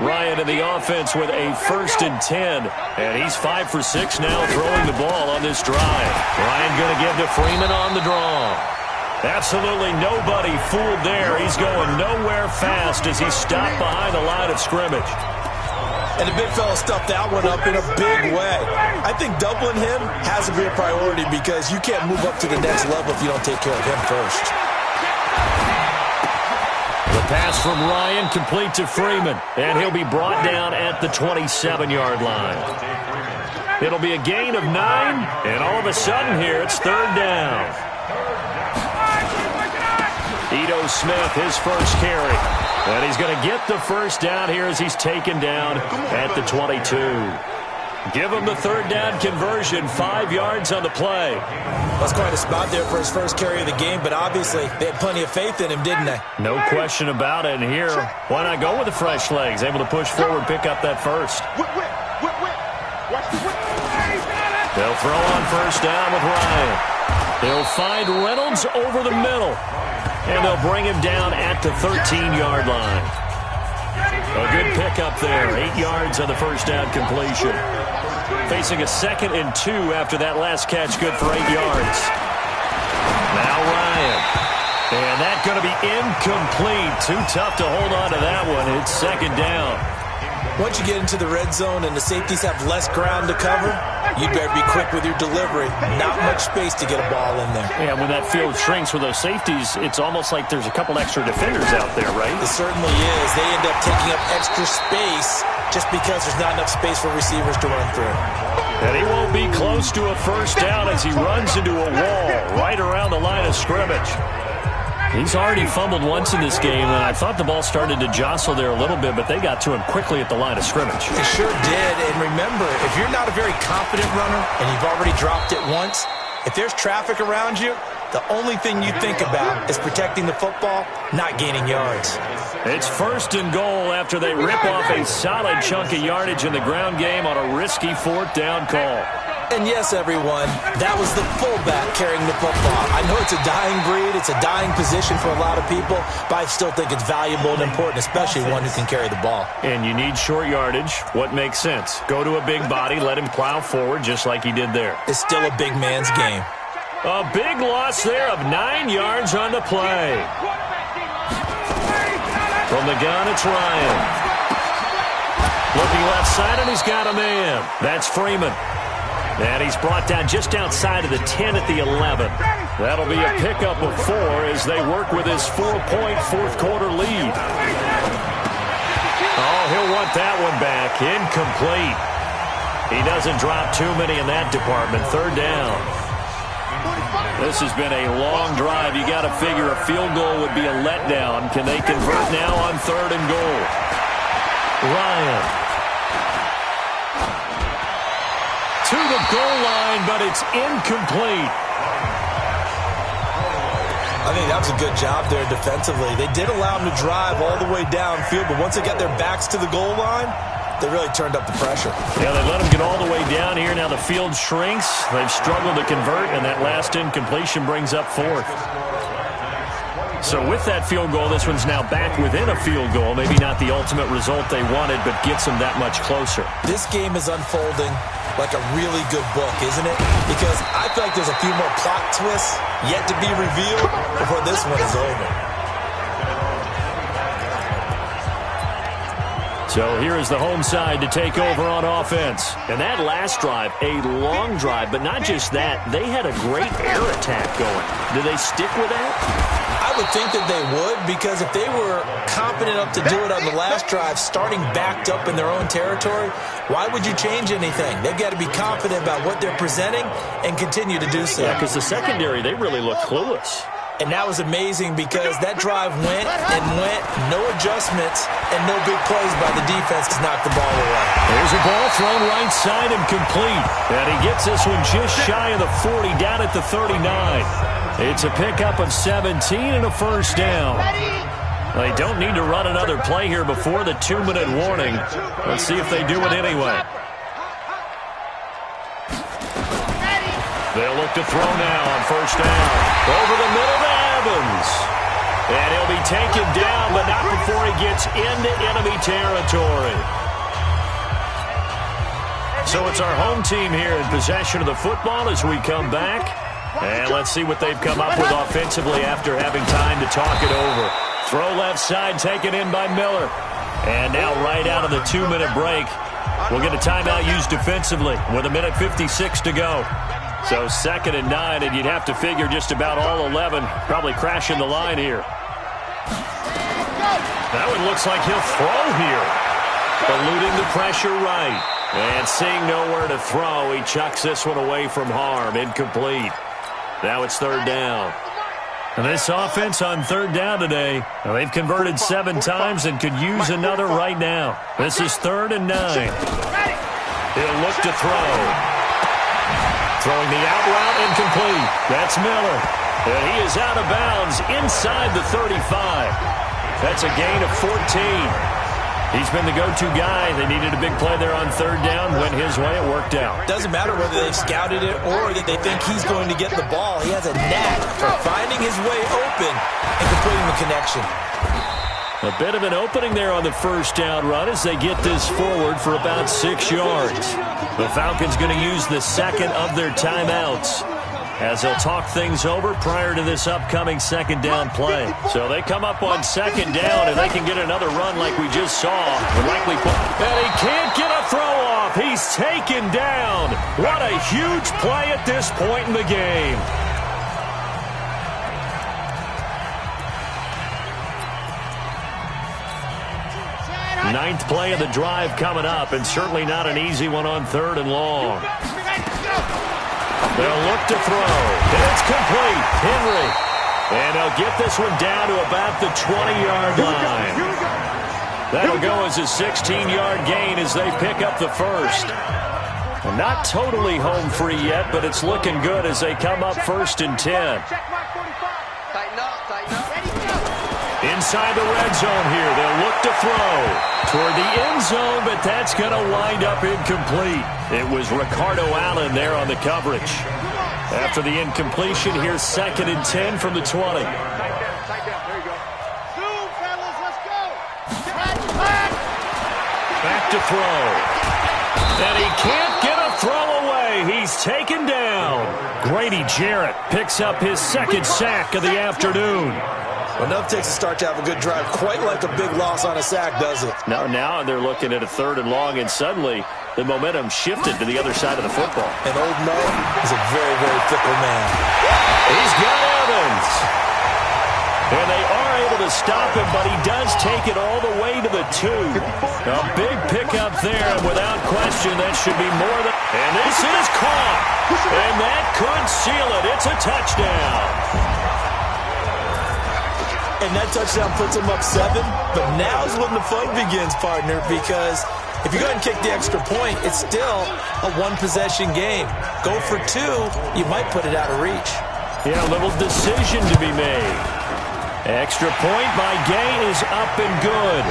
B: Ryan in the offense with a 1st and 10. And he's 5 for 6 now throwing the ball on this drive. Ryan going to give to Freeman on the draw. Absolutely nobody fooled there. He's going nowhere fast as he's stopped behind the line of scrimmage.
C: And the big fella stuffed that one up in a big way. I think doubling him has to be a priority because you can't move up to the next level if you don't take care of him first.
B: The pass from Ryan complete to Freeman, and he'll be brought down at the 27-yard line. It'll be a gain of 9, and all of a sudden here it's 3rd down. Ito Smith, his first carry, and he's going to get the first down here as he's taken down at the 22. Give him the 3rd down conversion, 5 yards on the play.
C: That's quite a spot there for his first carry of the game, but obviously they had plenty of faith in him, didn't they?
B: No question about it. And here, why not go with the fresh legs? Able to push forward, pick up that first. They'll throw on first down with Ryan. They'll find Reynolds over the middle, and they'll bring him down at the 13-yard line. A good pickup there, 8 yards on the first down completion. Facing a 2nd and 2 after that last catch, good for 8 yards. Now Ryan. And that's going to be incomplete. Too tough to hold on to that one. It's 2nd down.
C: Once you get into the red zone and the safeties have less ground to cover, you better be quick with your delivery. Not much space to get a ball in there.
B: Yeah, when that field shrinks with those safeties, it's almost like there's a couple extra defenders out there, right?
C: It certainly is. They end up taking up extra space just because there's not enough space for receivers to run through.
B: And he won't be close to a first down as he runs into a wall right around the line of scrimmage. He's already fumbled once in this game, and I thought the ball started to jostle there a little bit, but they got to him quickly at the line of scrimmage.
C: They sure did, and remember, if you're not a very confident runner and you've already dropped it once, if there's traffic around you, the only thing you think about is protecting the football, not gaining yards.
B: It's 1st and goal after they rip off a solid chunk of yardage in the ground game on a risky 4th down call.
C: And yes, everyone, that was the fullback carrying the football. I know it's a dying breed, it's a dying position for a lot of people, but I still think it's valuable and important, especially one who can carry the ball.
B: And you need short yardage. What makes sense? Go to a big body, let him plow forward just like he did there.
C: It's still a big man's game.
B: A big loss there of 9 yards on the play. From the gun, it's Ryan. Looking left side, and he's got a man. That's Freeman. And he's brought down just outside of the 10 at the 11. That'll be a pickup of 4 as they work with his 4-point fourth-quarter lead. Oh, he'll want that one back. Incomplete. He doesn't drop too many in that department. 3rd down. This has been a long drive. You got to figure a field goal would be a letdown. Can they convert now on 3rd and goal? Ryan. To the goal line, but it's incomplete.
C: I think that was a good job there defensively. They did allow him to drive all the way downfield, but once they got their backs to the goal line, they really turned up the pressure.
B: Yeah, they let him get all the way down here. Now the field shrinks. They've struggled to convert, and that last incompletion brings up 4th. So with that field goal, this one's now back within a field goal. Maybe not the ultimate result they wanted, but gets them that much closer.
C: This game is unfolding like a really good book, isn't it? Because I feel like there's a few more plot twists yet to be revealed before this one is over.
B: So here is the home side to take over on offense. And that last drive, a long drive, but not just that. They had a great air attack going. Do they stick with that?
C: I would think that they would, because if they were confident enough to do it on the last drive, starting backed up in their own territory, why would you change anything? They've got to be confident about what they're presenting and continue to do so.
B: Yeah, because the secondary, they really looked clueless.
C: And that was amazing because that drive went and went, no adjustments, and no big plays by the defense to knock the ball away.
B: There's a ball thrown right side and complete. And he gets this one just shy of the 40, down at the 39. It's a pickup of 17 and a first down. They don't need to run another play here before the 2-minute warning. Let's see if they do it anyway. They'll look to throw now on first down. Over the middle to Evans. And he'll be taken down, but not before he gets into enemy territory. So it's our home team here in possession of the football as we come back. And let's see what they've come up with offensively after having time to talk it over. Throw left side taken in by Miller. And now right out of the 2-minute break, we'll get a timeout used defensively with 1:56 to go. So 2nd and 9, and you'd have to figure just about all 11 probably crashing the line here. That one looks like he'll throw here. Eluding the pressure right. And seeing nowhere to throw, he chucks this one away from harm. Incomplete. Now it's 3rd down. And this offense on 3rd down today, they've converted 7 times and could use another right now. This is 3rd and 9. He'll look to throw. Throwing the out route, incomplete. That's Miller. And he is out of bounds inside the 35. That's a gain of 14. He's been the go-to guy. They needed a big play there on 3rd down. Went his way. It worked out.
C: Doesn't matter whether they've scouted it or that they think he's going to get the ball. He has a knack for finding his way open and completing the connection.
B: A bit of an opening there on the first down run as they get this forward for about 6 yards. The Falcons going to use the second of their timeouts. as they'll talk things over prior to this upcoming second down play. So they come up on second down, and they can get another run like we just saw. And he can't get a throw off. He's taken down. What a huge play at this point in the game. Ninth play of the drive coming up, and certainly not an easy one on 3rd and long. They'll look to throw. It's complete. Henry. And they'll get this one down to about the 20-yard line. That'll go as a 16-yard gain as they pick up the first. Not totally home free yet, but it's looking good as they come up 1st and 10.
E: Tighten up, tighten up.
B: Inside the red zone here. They'll look to throw toward the end zone, but that's going to wind up incomplete. It was Ricardo Allen there on the coverage. After the incompletion, here's 2nd and 10 from the 20.
E: Zoom, fellas, let's go.
B: Back to throw. And he can't get a throw away. He's taken down. Grady Jarrett picks up his 2nd sack of the afternoon.
C: Enough takes a start to have a good drive, quite like a big loss on a sack, does it?
B: Now they're looking at a 3rd and long, and suddenly the momentum shifted to the other side of the football.
C: And old Mo is a very, very fickle man.
B: He's got Evans. And they are able to stop him, but he does take it all the way to the 2. A big pickup there, and without question, that should be more than... And this is caught. And that could seal it. It's a touchdown.
C: And that touchdown puts him up 7. But now's when the fun begins, partner, because if you go ahead and kick the extra point, it's still a one-possession game. Go for 2, you might put it out of reach.
B: Yeah, a little decision to be made. Extra point by Gay is up and good.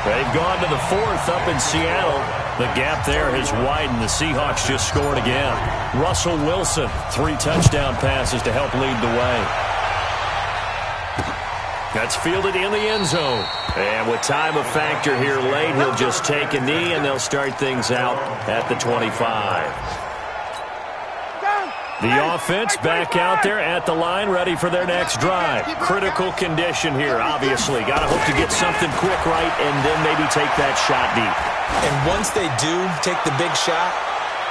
B: They've gone to the 4th up in Seattle. The gap there has widened. The Seahawks just scored again. Russell Wilson, 3 touchdown passes to help lead the way. That's fielded in the end zone. And with time a factor here late, he'll just take a knee, and they'll start things out at the 25. The offense back out there at the line, ready for their next drive. Critical condition here, obviously. Got to hope to get something quick right and then maybe take that shot deep.
C: And once they do take the big shot,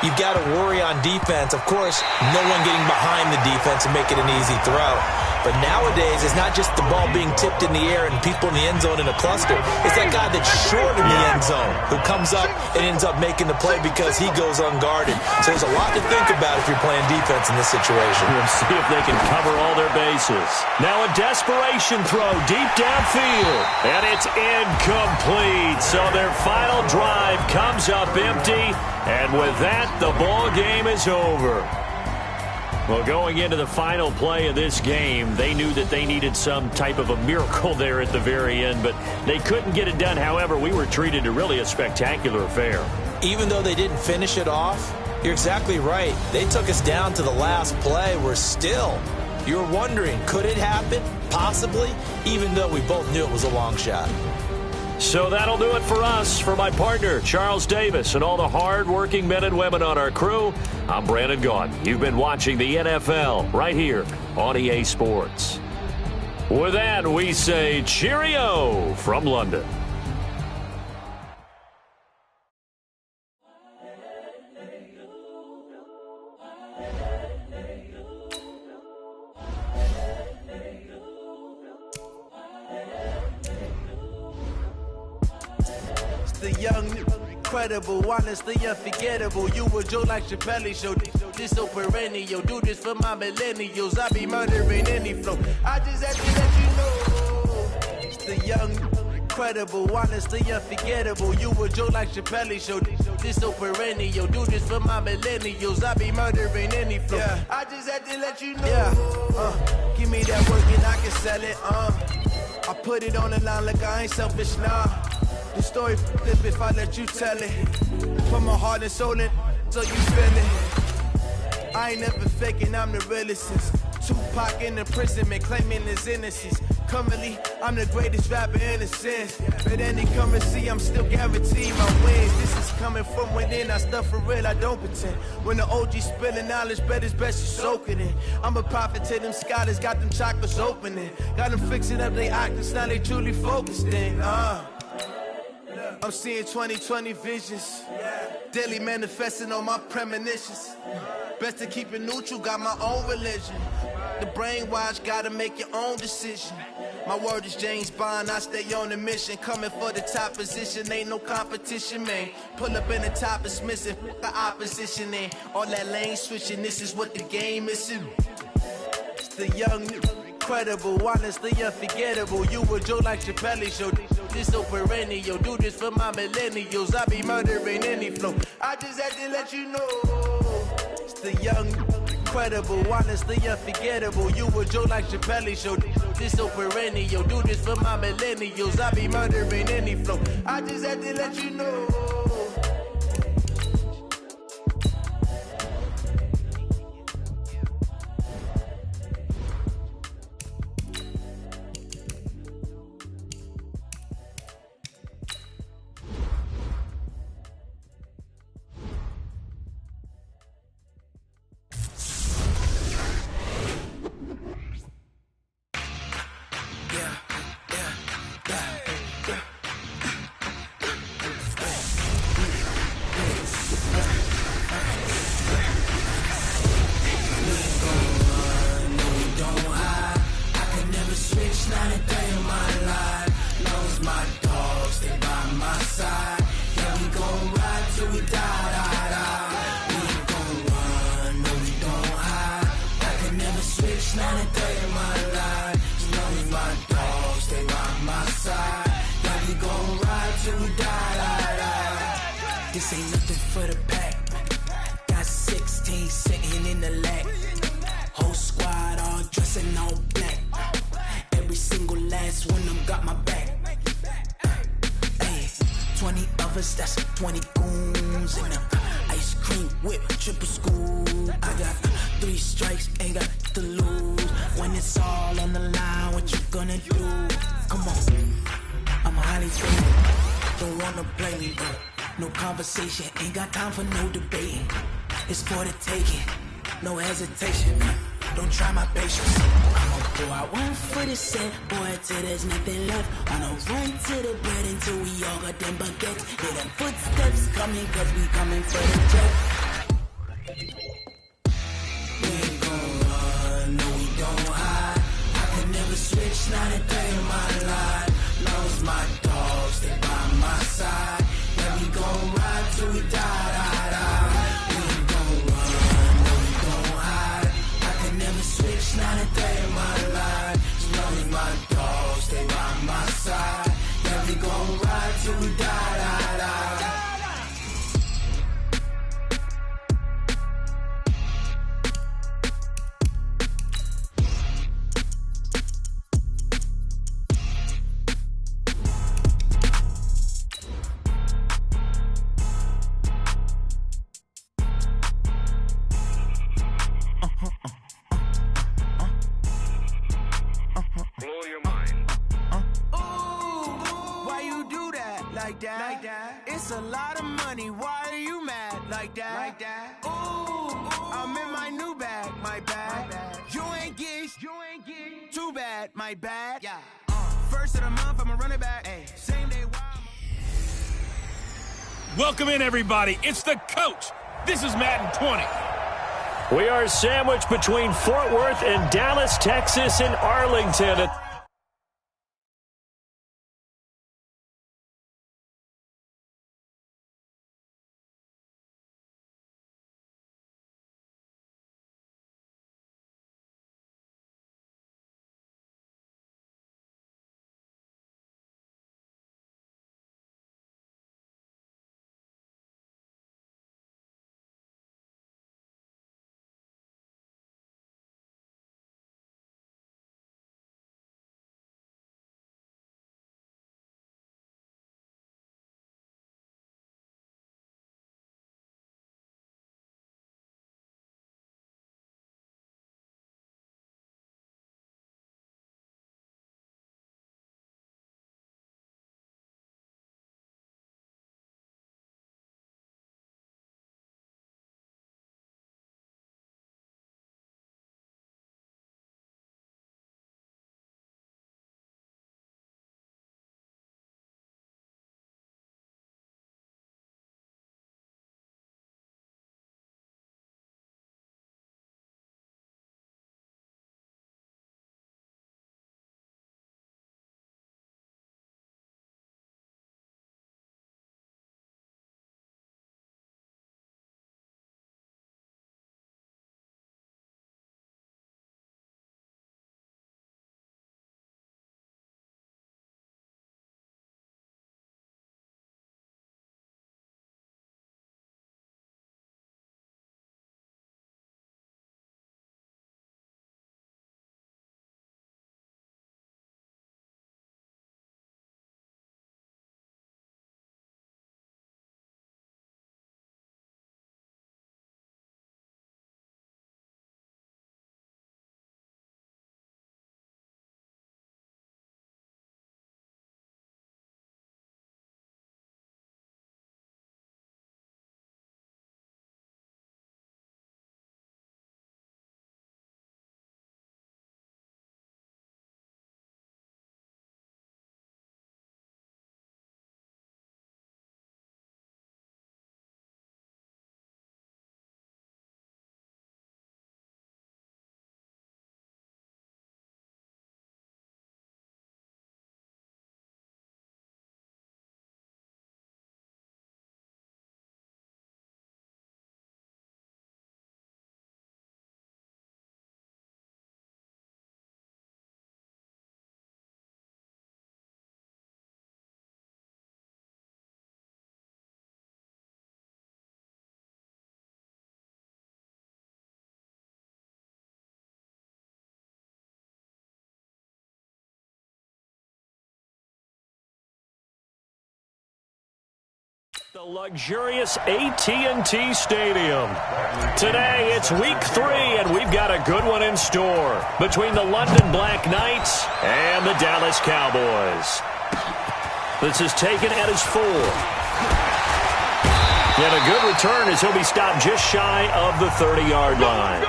C: you've got to worry on defense. Of course, no one getting behind the defense and make it an easy throw. But nowadays, it's not just the ball being tipped in the air and people in the end zone in a cluster. It's that guy that's short in the end zone who comes up and ends up making the play because he goes unguarded. So there's a lot to think about if you're playing defense in this situation.
B: We'll see if they can cover all their bases. Now a desperation throw deep downfield. And it's incomplete. So their final drive comes up empty. And with that, the ball game is over. Well, going into the final play of this game, they knew that they needed some type of a miracle there at the very end, but they couldn't get it done. However, we were treated to really a spectacular affair.
C: Even though they didn't finish it off, you're exactly right. They took us down to the last play. We're still, you're wondering, could it happen? Possibly, even though we both knew it was a long shot.
B: So that'll do it for us. For my partner, Charles Davis, and all the hard-working men and women on our crew, I'm Brandon Gaudin. You've been watching the NFL right here on EA Sports. With that, we say cheerio from London.
H: The young, incredible, honestly unforgettable. You a Joe like Chappelle show. This so perennial. Do this for my millennials. I be murdering any flow. I just have to let you know. It's the young, incredible, honestly unforgettable. You a Joe like Chappelle show. This so perennial. Do this for my millennials. I be murdering any flow. Yeah. I just had to let you know. Yeah. Give me that work and I can sell it. I put it on the line like I ain't selfish, nah. The story flip if I let you tell it. Put my heart and soul in, so you feel it. I ain't never faking, I'm the realest. Tupac in the prison, man, claiming his innocence. Currently, I'm the greatest rapper in a sense. But any currency, I'm still guaranteed my wins. This is coming from within. I stuff for real, I don't pretend. When the OG spilling knowledge, bet it's best you soak it in. I'm a prophet to them scholars, got them chakras opening. Got them fixing up they octaves, now they truly focused in. I'm seeing 2020 visions. Daily manifesting on my premonitions. Best to keep it neutral, got my own religion. The brainwash, gotta make your own decision. My word is James Bond, I stay on a mission. Coming for the top position, ain't no competition, man. Pull up in the top, it's missing, the opposition in. All that lane switching, this is what the game is. It's the young, incredible, honestly unforgettable. You a Joe like Chappelle show. This so perennial, do this for my millennials. I be murdering any flow. I just had to let you know. It's the young, incredible, honestly unforgettable. You a Joe like Chappelle show. This so perennial, do this for my millennials. I be murdering any flow. I just had to let you know. This ain't nothing for the pack. Got 16 sitting in the lag. Whole squad all dressing all black. Every single last one of them got my back. Hey, 20 of us, that's 20 goons in the ice cream whip, triple scoop. I got 3 strikes, ain't got to lose. When it's all on the line, what you gonna do? Come on, I'm highly favored. Don't wanna play me, bro. No conversation, ain't got time for no debating. It's for the taking, no hesitation. Don't try my patience. I'ma pull out one for the set, boy, till there's nothing left. I'ma run to the bread until we all got them baguettes. Hear them footsteps coming, cause we coming for the jet. We ain't gon' run, no we don't hide. I can never switch, not a day in my life. Long as my dogs stay by my side. We gon' ride till we die. We ain't gon' run, no we gon' hide. I can never switch, not a day in my life. As long as my dogs stay by my side. Yeah, we gon' ride till we die. Like that. It's a lot of money. Why are you mad like that? Ooh, I'm in my new bag. My bad. You ain't get. Too bad. My bad. Yeah. First of the month, I'ma run it back. Ay. Same day.
A: Welcome in, everybody. It's the coach. This is Madden 20.
B: We are sandwiched between Fort Worth and Dallas, Texas, and Arlington. the luxurious AT&T Stadium. Today, it's week 3, and we've got a good one in store between the London Black Knights and the Dallas Cowboys. This is taken at his 4. And a good return as he'll be stopped just shy of the 30-yard line.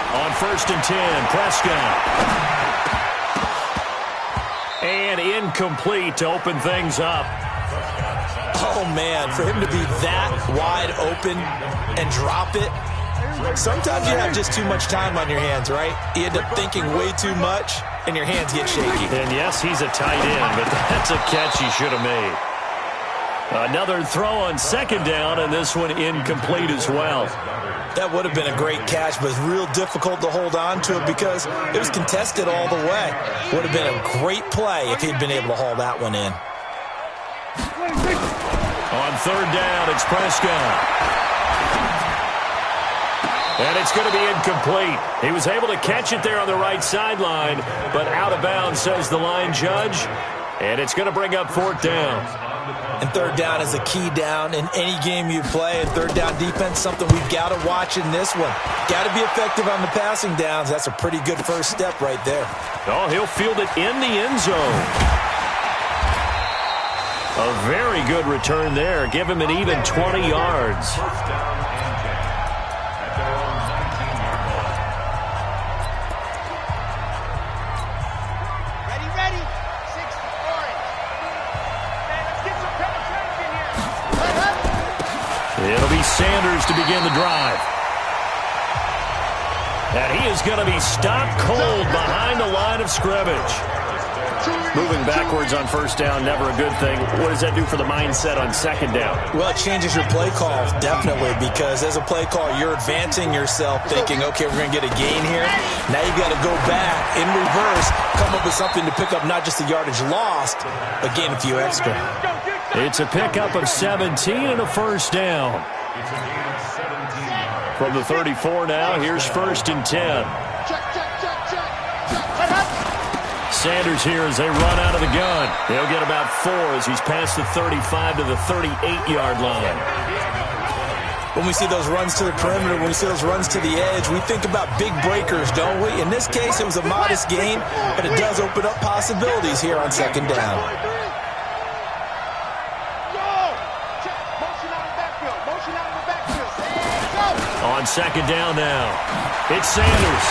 B: On 1st and 10, Prescott. And incomplete to open things up.
C: Oh, man, for him to be that wide open and drop it, sometimes you have just too much time on your hands, right? You end up thinking way too much, and your hands get shaky.
B: And yes, he's a tight end, but that's a catch he should have made. Another throw on 2nd down, and this one incomplete as well.
C: That would have been a great catch, but it's real difficult to hold on to it because it was contested all the way. Would have been a great play if he'd been able to haul that one in.
B: On 3rd down, it's Prescott. And it's going to be incomplete. He was able to catch it there on the right sideline, but out of bounds, says the line judge. And it's going to bring up 4th down.
C: And 3rd down is a key down in any game you play. And 3rd down defense, something we've got to watch in this one. Got to be effective on the passing downs. That's a pretty good first step right there.
B: Oh, he'll field it in the end zone. A very good return there. Give him an even 20 yards. It'll be Sanders to begin the drive. And he is going to be stopped cold behind the line of scrimmage. Moving backwards on 1st down, never a good thing. What does that do for the mindset on 2nd down?
C: Well, it changes your play call, definitely, because as a play call, you're advancing yourself thinking, okay, we're going to get a gain here. Now you've got to go back in reverse, come up with something to pick up not just the yardage lost, but gain a few extra.
B: It's a pickup of 17 and a 1st down. From the 34 now, here's 1st and 10. Sanders here as they run out of the gun. They'll get about 4 as he's past the 35 to the 38-yard line.
C: When we see those runs to the perimeter, when we see those runs to the edge, we think about big breakers, don't we? In this case, it was a modest gain, but it does open up possibilities here on 2nd down.
B: On 2nd down now, it's Sanders.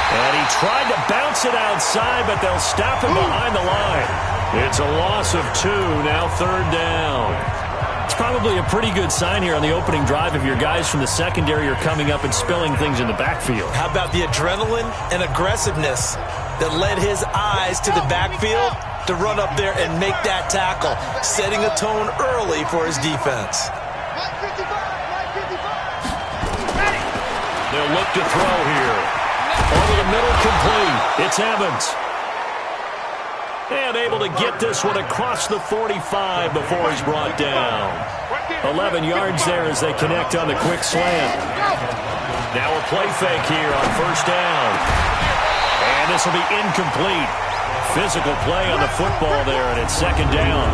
B: And he tried to bounce it outside, but they'll stop him behind the line. It's a loss of 2, now 3rd down. It's probably a pretty good sign here on the opening drive if your guys from the secondary are coming up and spilling things in the backfield.
C: How about the adrenaline and aggressiveness that led his eyes to the backfield to run up there and make that tackle, setting a tone early for his defense.
B: They'll look to throw here. Over the middle, complete. It's Evans. And able to get this one across the 45 before he's brought down. 11 yards there as they connect on the quick slant. Now a play fake here on 1st down. And this will be incomplete. Physical play on the football there, and it's 2nd down.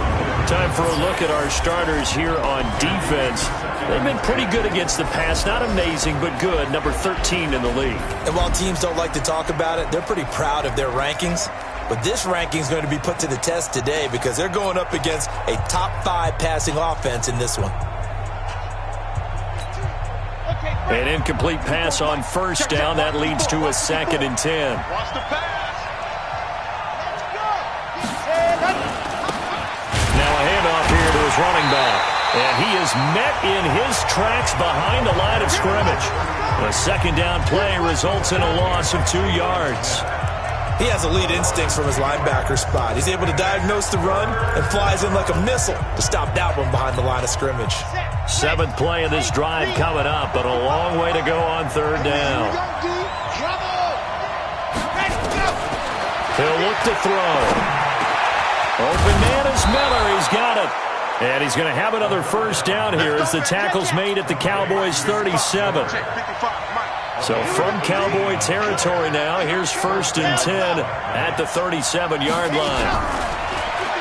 B: Time for a look at our starters here on defense. They've been pretty good against the pass. Not amazing, but good. Number 13 in the league.
C: And while teams don't like to talk about it, they're pretty proud of their rankings. But this ranking is going to be put to the test today because they're going up against a top 5 passing offense in this one.
B: An incomplete pass on 1st down. That leads to a 2nd and 10. Now a handoff here to his running back. And he is met in his tracks behind the line of scrimmage. A 2nd down play results in a loss of 2 yards.
C: He has elite instincts from his linebacker spot. He's able to diagnose the run and flies in like a missile to stop that one behind the line of scrimmage.
B: 7th play of this drive coming up, but a long way to go on 3rd down. He'll look to throw. Open man is Miller. He's got it. And he's going to have another 1st down here as the tackle's made at the Cowboys' 37. So from Cowboy territory now, here's 1st and 10 at the 37-yard line.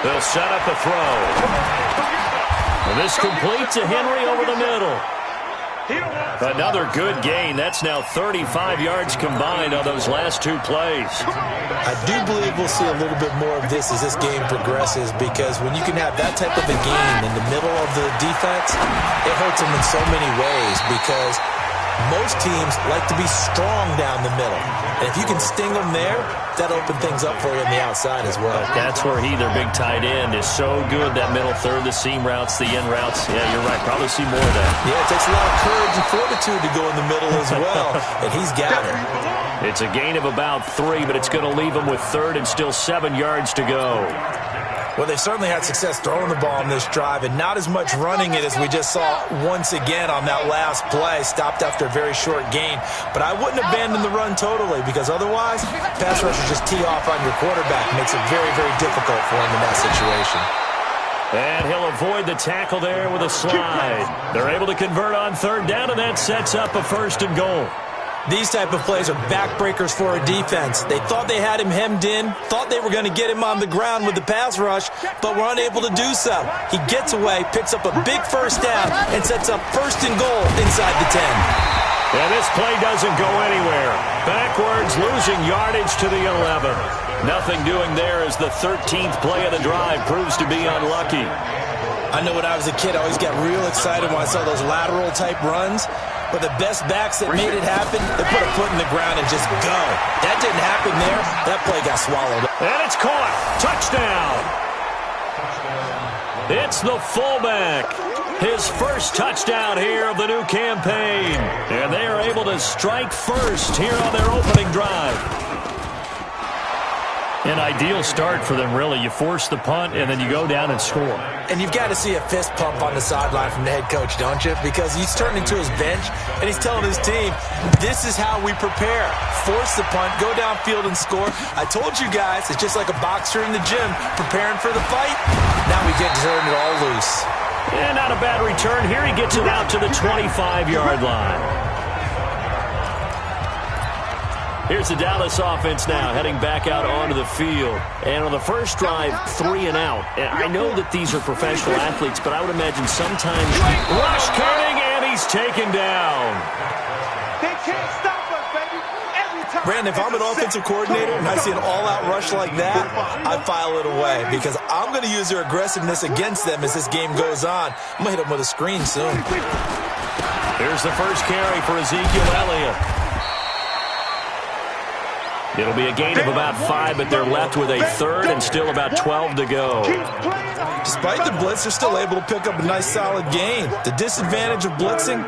B: They'll set up a throw. And this complete to Henry over the middle. Another good gain. That's now 35 yards combined on those last 2 plays.
C: I do believe we'll see a little bit more of this as this game progresses, because when you can have that type of a gain in the middle of the defense, it hurts them in so many ways, because most teams like to be strong down the middle. And if you can sting them there, that'll open things up for you on the outside as well.
B: That's where their big tight end, is so good, that middle third, the seam routes, the end routes. Yeah, you're right. Probably see more of that.
C: Yeah, it takes a lot of courage and fortitude to go in the middle as well, and he's got it.
B: It's a gain of about 3, but it's going to leave him with 3rd and still 7 yards to go.
C: Well, they certainly had success throwing the ball on this drive, and not as much running it as we just saw once again on that last play. Stopped after a very short gain. But I wouldn't abandon the run totally, because otherwise, pass rushers just tee off on your quarterback. It makes it very, very difficult for him in that situation.
B: And he'll avoid the tackle there with a slide. They're able to convert on 3rd down, and that sets up a 1st and goal.
C: These type of plays are backbreakers for a defense. They thought they had him hemmed in, thought they were going to get him on the ground with the pass rush, but were unable to do so. He gets away, picks up a big 1st down, and sets up 1st and goal inside the 10.
B: And this play doesn't go anywhere. Backwards, losing yardage to the 11. Nothing doing there as the 13th play of the drive proves to be unlucky.
C: I know when I was a kid, I always got real excited when I saw those lateral-type runs. But the best backs that made it happen, they put a foot in the ground and just go. That didn't happen there. That play got swallowed.
B: And it's caught. Touchdown. It's the fullback. His first touchdown here of the new campaign. And they are able to strike first here on their opening drive. An ideal start for them, really. You force the punt, and then you go down and score.
C: And you've got to see a fist pump on the sideline from the head coach, don't you? Because he's turning into his bench, and he's telling his team, this is how we prepare. Force the punt, go downfield and score. I told you guys, it's just like a boxer in the gym preparing for the fight. Now we get to turn it all loose.
B: And not a bad return here. He gets it out to the 25-yard line. Here's the Dallas offense now, heading back out onto the field. And on the first drive, 3 and out. And I know that these are professional athletes, but I would imagine sometimes rush coming, and he's taken down.
E: They can't stop us, baby. Every time.
C: Brandon, if I'm an offensive coordinator and I see an all-out rush like that, I file it away, because I'm going to use their aggressiveness against them as this game goes on. I'm going to hit them with a screen soon.
B: Here's the first carry for Ezekiel Elliott. It'll be a gain of about 5, but they're left with a 3rd and still about 12 to go.
C: Despite the blitz, they're still able to pick up a nice, solid gain. The disadvantage of blitzing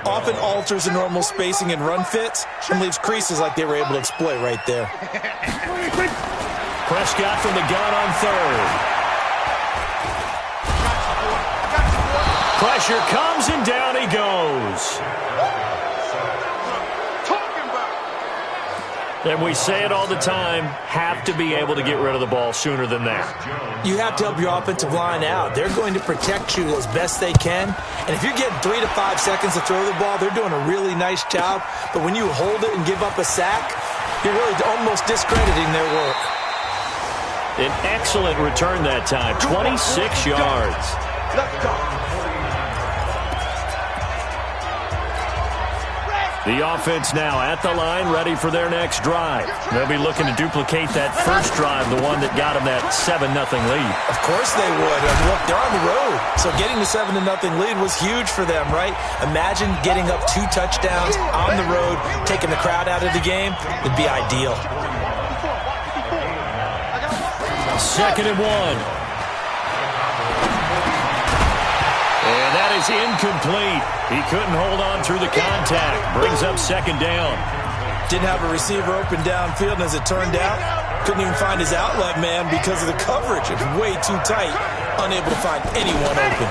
C: often alters the normal spacing and run fits and leaves creases like they were able to exploit right there.
B: Prescott from the gun on 3rd. Pressure comes, and down he goes. And we say it all the time, have to be able to get rid of the ball sooner than that.
C: You have to help your offensive line out. They're going to protect you as best they can. And if you're getting 3 to 5 seconds to throw the ball, they're doing a really nice job. But when you hold it and give up a sack, you're really almost discrediting their work.
B: An excellent return that time, 26 yards.
E: Let's go.
B: The offense now at the line, ready for their next drive. They'll be looking to duplicate that first drive, the one that got them that 7-0 lead.
C: Of course they would. And look, they're on the road. So getting the 7-0 lead was huge for them, right? Imagine getting up 2 touchdowns on the road, taking the crowd out of the game. It'd be ideal.
B: 2nd and 1. And that is incomplete. He couldn't hold on through the contact. Brings up 2nd down.
C: Didn't have a receiver open downfield, and as it turned out, couldn't even find his outlet man because of the coverage. It was way too tight, unable to find anyone open.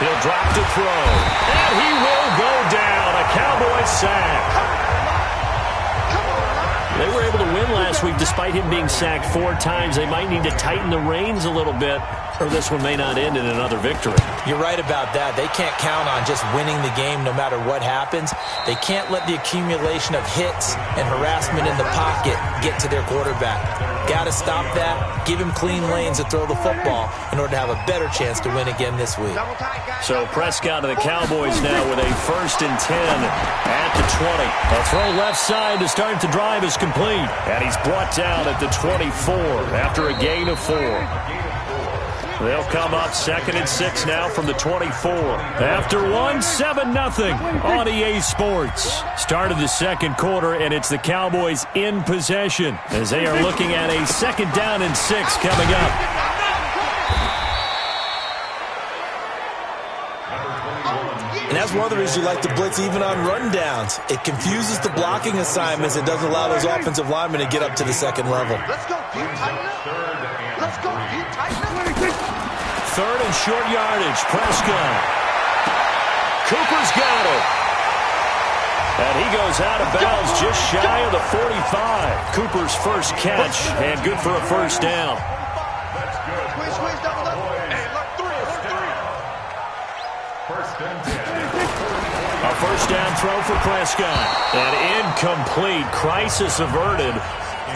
B: He'll drop to throw. And he will go down. A Cowboy sack. They were able to win last week despite him being sacked 4 times. They might need to tighten the reins a little bit, or this one may not end in another victory.
C: You're right about that. They can't count on just winning the game no matter what happens. They can't let the accumulation of hits and harassment in the pocket get to their quarterback. Got to stop that, give him clean lanes to throw the football in order to have a better chance to win again this week.
B: So Prescott and the Cowboys now with a 1st and 10 at the 20. A throw left side to start the drive is complete. And he's brought down at the 24 after a gain of 4. They'll come up 2nd and 6 now from the 24. After 7-0 on EA Sports. Start of the second quarter, and it's the Cowboys in possession as they are looking at a 2nd down and 6 coming up.
C: And that's one of the reasons you like to blitz even on rundowns. It confuses the blocking assignments. It doesn't allow those offensive linemen to get up to the second level.
E: Let's go, Pete, tighten up. Let's go, Pete, tighten up.
B: 3rd and short yardage. Prescott. Cooper's got it. And he goes out of bounds just shy of the 45. Cooper's first catch, and good for a 1st down.
D: That's good.
E: Squeeze, double up.
D: Hey, look, 3. 1st and 10.
B: A 1st down throw for Prescott. And incomplete. Crisis averted.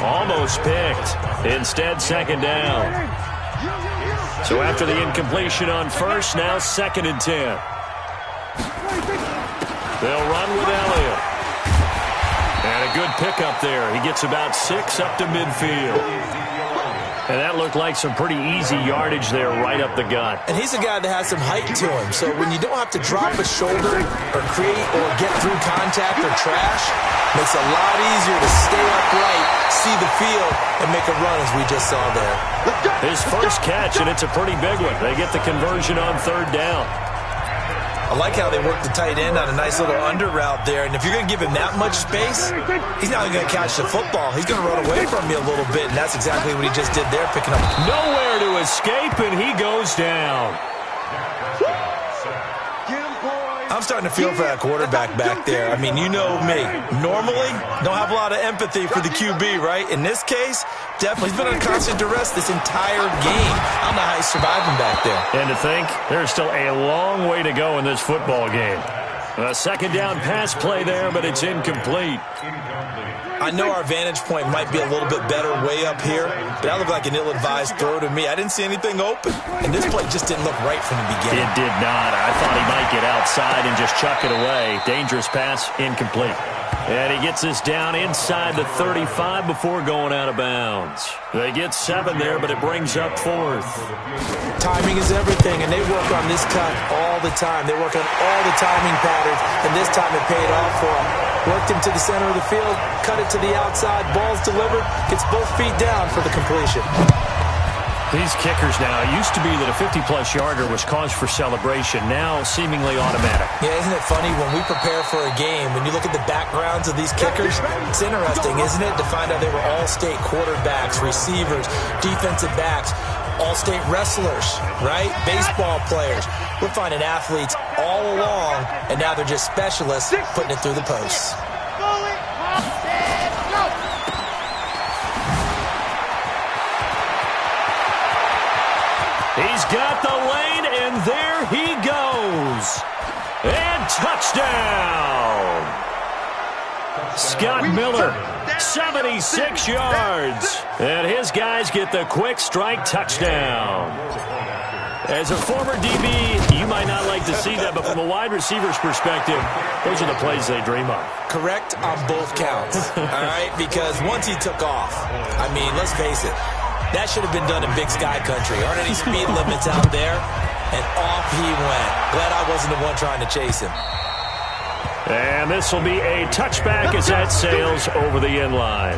B: Almost picked. Instead, 2nd down. So after the incompletion on 1st, now 2nd and 10. They'll run with Elliott. And a good pickup there. He gets about 6 up to midfield. And that looked like some pretty easy yardage there right up the gut.
C: And he's a guy that has some height to him. So when you don't have to drop a shoulder or create or get through contact or trash, makes it a lot easier to stay upright, see the field, and make a run as we just saw there.
B: His first catch, and it's a pretty big one. They get the conversion on 3rd down.
C: I like how they work the tight end on a nice little under route there. And if you're going to give him that much space, he's not going to catch the football. He's going to run away from you a little bit, and that's exactly what he just did there, picking up.
B: Nowhere to escape, and he goes down.
C: I'm starting to feel for that quarterback back there. I mean, you know me. Normally, don't have a lot of empathy for the QB, right? In this case, definitely. He's been on constant duress this entire game. I don't know how he's surviving back there.
B: And to think, there's still a long way to go in this football game. A 2nd down pass play there, but it's incomplete.
C: I know our vantage point might be a little bit better way up here, but that looked like an ill-advised throw to me. I didn't see anything open, and this play just didn't look right from the beginning.
B: It did not. I thought he might get outside and just chuck it away. Dangerous pass, incomplete. And he gets this down inside the 35 before going out of bounds. They get 7 there, but it brings up 4th.
C: Timing is everything, and they work on this cut all the time. They work on all the timing patterns, and this time it paid off for them. Worked him to the center of the field, cut it to the outside, ball's delivered, gets both feet down for the completion.
B: These kickers now, it used to be that a 50-plus yarder was cause for celebration, now seemingly automatic.
C: Yeah, isn't it funny when we prepare for a game, when you look at the backgrounds of these kickers, it's interesting, isn't it, to find out they were all-state quarterbacks, receivers, defensive backs, all-state wrestlers, right? Baseball players. We're finding athletes all along, and now they're just specialists putting it through the posts.
B: He's got the lane, and there he goes. And touchdown. Scott Miller, 76 yards. And his guys get the quick strike touchdown. As a former DB, you might not like to see that, but from a wide receiver's perspective, those are the plays they dream of.
C: Correct on both counts, all right? Because once he took off, I mean, let's face it, that should have been done in Big Sky Country. Aren't any speed limits out there? And off he went. Glad I wasn't the one trying to chase him.
B: And this will be a touchback as that sails over the end line.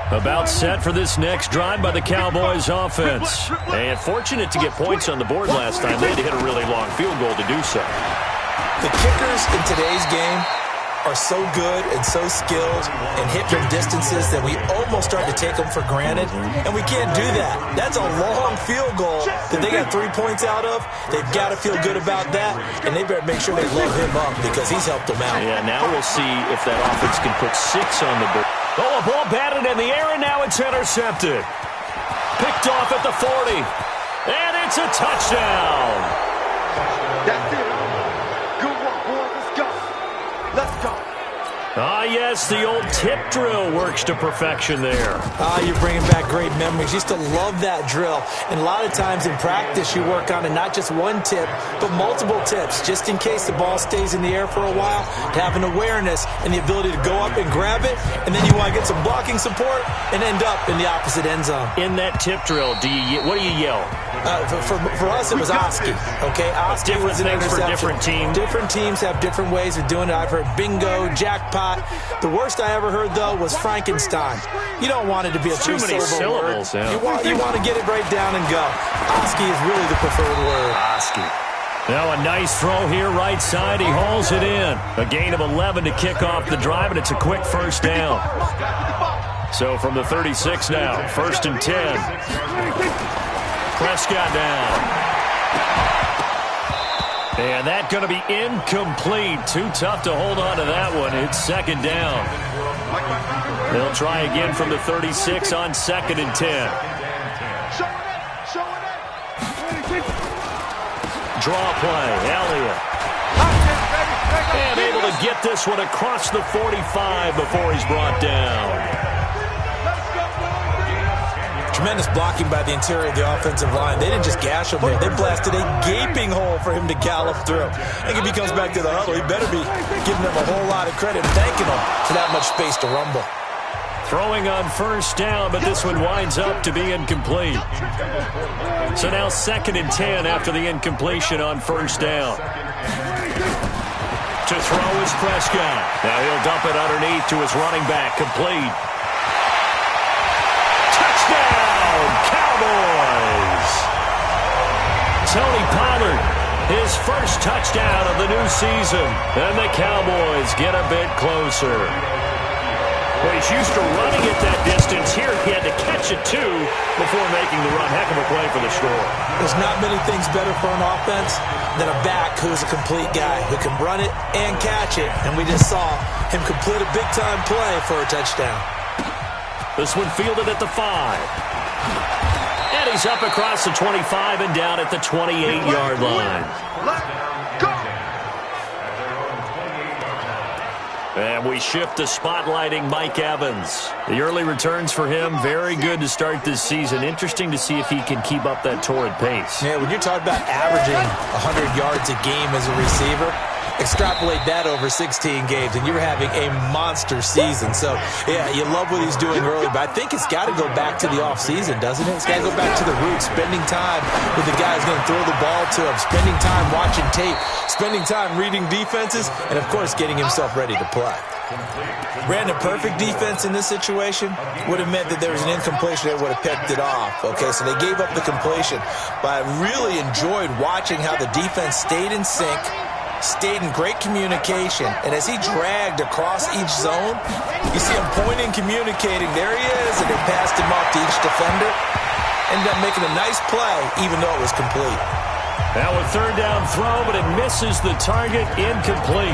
B: About set for this next drive by the Cowboys offense. And fortunate to get points on the board last time. They had to hit a really long field goal to do so.
C: The kickers in today's game are so good and so skilled and hit from distances that we almost start to take them for granted, and we can't do that. That's a long field goal that they got 3 points out of. They've got to feel good about that, and they better make sure they load him up because he's helped them out.
B: Yeah, now we'll see if that offense can put 6 on the board. Oh, a ball batted in the air, and now it's intercepted. Picked off at the 40, and it's a touchdown.
F: That's it. Good one, boys. Let's go. Let's go.
B: Ah, yes, the old tip drill works to perfection there.
C: You're bringing back great memories. Used to love that drill. And a lot of times in practice, you work on it, not just one tip, but multiple tips, just in case the ball stays in the air for a while, to have an awareness and the ability to go up and grab it, and then you want to get some blocking support and end up in the opposite end zone.
B: In that tip drill, what do you yell?
C: For us, it was Oski. Okay, Oski was an interception.
B: For different teams.
C: Different teams have different ways of doing it. I've heard bingo, jackpot. The worst I ever heard, though, was Frankenstein. You don't want it to be a three-syllable word.
B: Yeah.
C: You want to get it right down and go. Oski is really the preferred word.
B: Oski. Now a nice throw here, right side. He hauls it in. A gain of 11 to kick off the drive, and it's a quick first down. So from the 36 now, 1st and 10. Prescott down. And that's going to be incomplete. Too tough to hold on to that one. It's 2nd down. They'll try again from the 36 on 2nd and 10. Draw play. Elliott. And able to get this one across the 45 before he's brought down.
C: Tremendous blocking by the interior of the offensive line. They didn't just gash him there. They blasted a gaping hole for him to gallop through. I think if he comes back to the huddle, he better be giving them a whole lot of credit and thanking them for that much space to rumble.
B: Throwing on 1st down, but this one winds up to be incomplete. So now 2nd and 10 after the incompletion on 1st down. To throw is Prescott. Now he'll dump it underneath to his running back. Complete. Cowboys! Tony Pollard, his first touchdown of the new season. And the Cowboys get a bit closer. Well, he's used to running at that distance. Here he had to catch it, too, before making the run. Heck of a play for the score.
C: There's not many things better for an offense than a back who's a complete guy who can run it and catch it. And we just saw him complete a big-time play for a touchdown.
B: This one fielded at the 5. And he's up across the 25 and down at the 28-yard line. And we shift to spotlighting Mike Evans. The early returns for him, very good to start this season. Interesting to see if he can keep up that torrid pace.
C: Yeah, when you're talking about averaging 100 yards a game as a receiver, extrapolate that over 16 games, and you're having a monster season. So, yeah, you love what he's doing early, but I think it's got to go back to the offseason, doesn't it? It's got to go back to the roots, spending time with the guy who's going to throw the ball to him, spending time watching tape, spending time reading defenses, and, of course, getting himself ready to play. Ran a perfect defense in this situation would have meant that there was an incompletion that would have picked it off. Okay, so they gave up the completion, but I really enjoyed watching how the defense stayed in sync, stayed in great communication, and as he dragged across each zone, you see him pointing, communicating, there he is, and they passed him off to each defender. Ended up making a nice play, even though it was complete.
B: Now a 3rd down throw, but it misses the target, incomplete.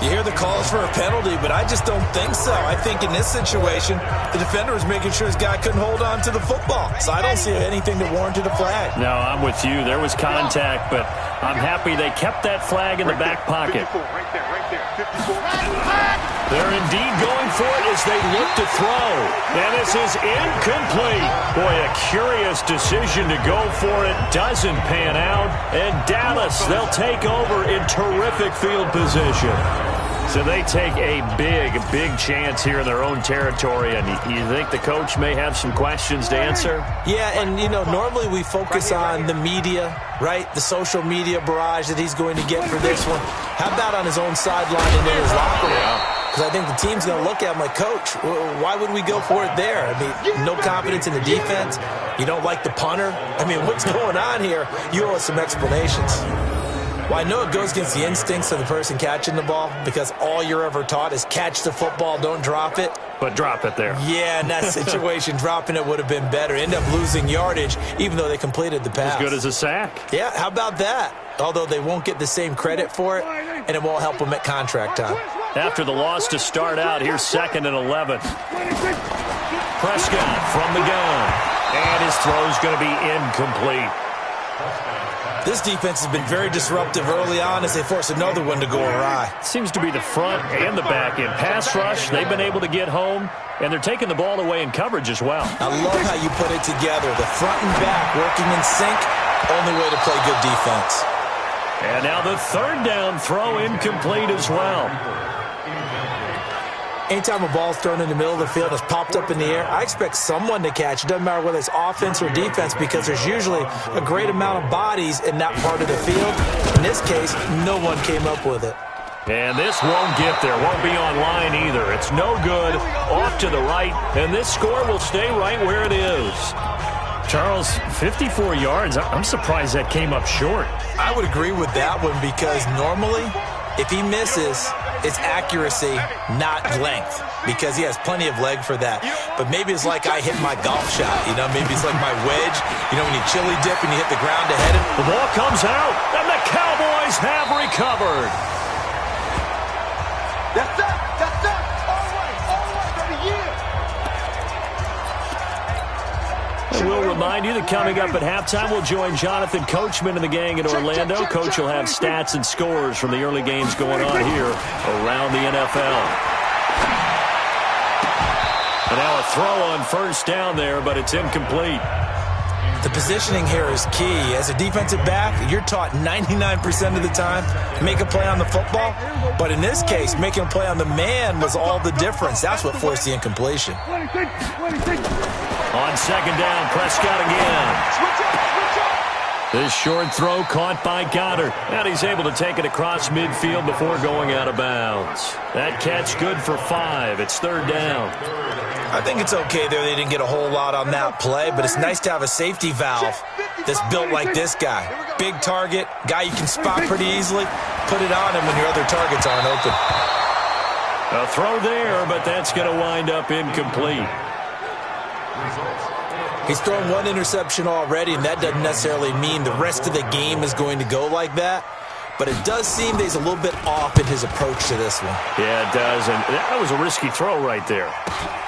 C: You hear the calls for a penalty, but I just don't think so. I think in this situation, the defender was making sure his guy couldn't hold on to the football. So I don't see anything that warranted a flag.
B: No, I'm with you. There was contact, but I'm happy they kept that flag in the back pocket.
F: Right there, 54.
B: They're indeed going for it as they look to throw. And this is incomplete. Boy, a curious decision to go for it. Doesn't pan out. And Dallas, they'll take over in terrific field position. So they take a big chance here in their own territory. And you think the coach may have some questions to answer?
C: Yeah, and, you know, normally we focus on the media, right? The social media barrage that he's going to get for this one. How about on his own sideline and in his locker room? Because I think the team's going to look at him like, Coach, why would we go for it there? I mean, no confidence in the defense. You don't like the punter. I mean, what's going on here? You owe us some explanations. Well, I know it goes against the instincts of the person catching the ball because all you're ever taught is catch the football, don't drop it.
B: But drop it there.
C: Yeah, in that situation, dropping it would have been better. End up losing yardage, even though they completed the pass.
B: As good as a sack.
C: Yeah, how about that? Although they won't get the same credit for it, and it won't help them at contract time.
B: After the loss to start out, here's 2nd and 11. Prescott from the gun. And his throw's going to be incomplete.
C: This defense has been very disruptive early on as they force another one to go awry.
B: Seems to be the front and the back end. Pass rush, they've been able to get home, and they're taking the ball away in coverage as well.
C: I love how you put it together. The front and back working in sync, only way to play good defense.
B: And now the 3rd down throw incomplete as well.
C: Anytime a ball's thrown in the middle of the field and it's popped up in the air, I expect someone to catch. It doesn't matter whether it's offense or defense because there's usually a great amount of bodies in that part of the field. In this case, no one came up with it.
B: And this won't get there. Won't be online either. It's no good. Off to the right. And this score will stay right where it is. Charles, 54 yards. I'm surprised that came up short.
C: I would agree with that one because normally, if he misses, it's accuracy, not length, because he has plenty of leg for that. But maybe it's like I hit my golf shot, maybe it's like my wedge, when you chili dip and you hit the ground to head it.
B: The ball comes out, and the Cowboys have recovered.
E: That's it. All right, baby, yeah.
B: And we'll remind you that coming up at halftime, we'll join Jonathan Coachman and the gang in Orlando. Coach will have stats and scores from the early games going on here around the NFL. And now a throw on 1st down there, but it's incomplete.
C: The positioning here is key. As a defensive back, you're taught 99% of the time, make a play on the football. But in this case, making a play on the man was all the difference. That's what forced the incompletion.
B: On 2nd down, Prescott again. This short throw caught by Goddard. And he's able to take it across midfield before going out of bounds. That catch good for 5. It's 3rd down.
C: I think it's okay there. They didn't get a whole lot on that play, but it's nice to have a safety valve that's built like this guy. Big target, guy you can spot pretty easily. Put it on him when your other targets aren't open.
B: A throw there, but that's going to wind up incomplete.
C: He's thrown 1 interception already, and that doesn't necessarily mean the rest of the game is going to go like that. But it does seem that he's a little bit off in his approach to this one.
B: Yeah, it does, and that was a risky throw right there.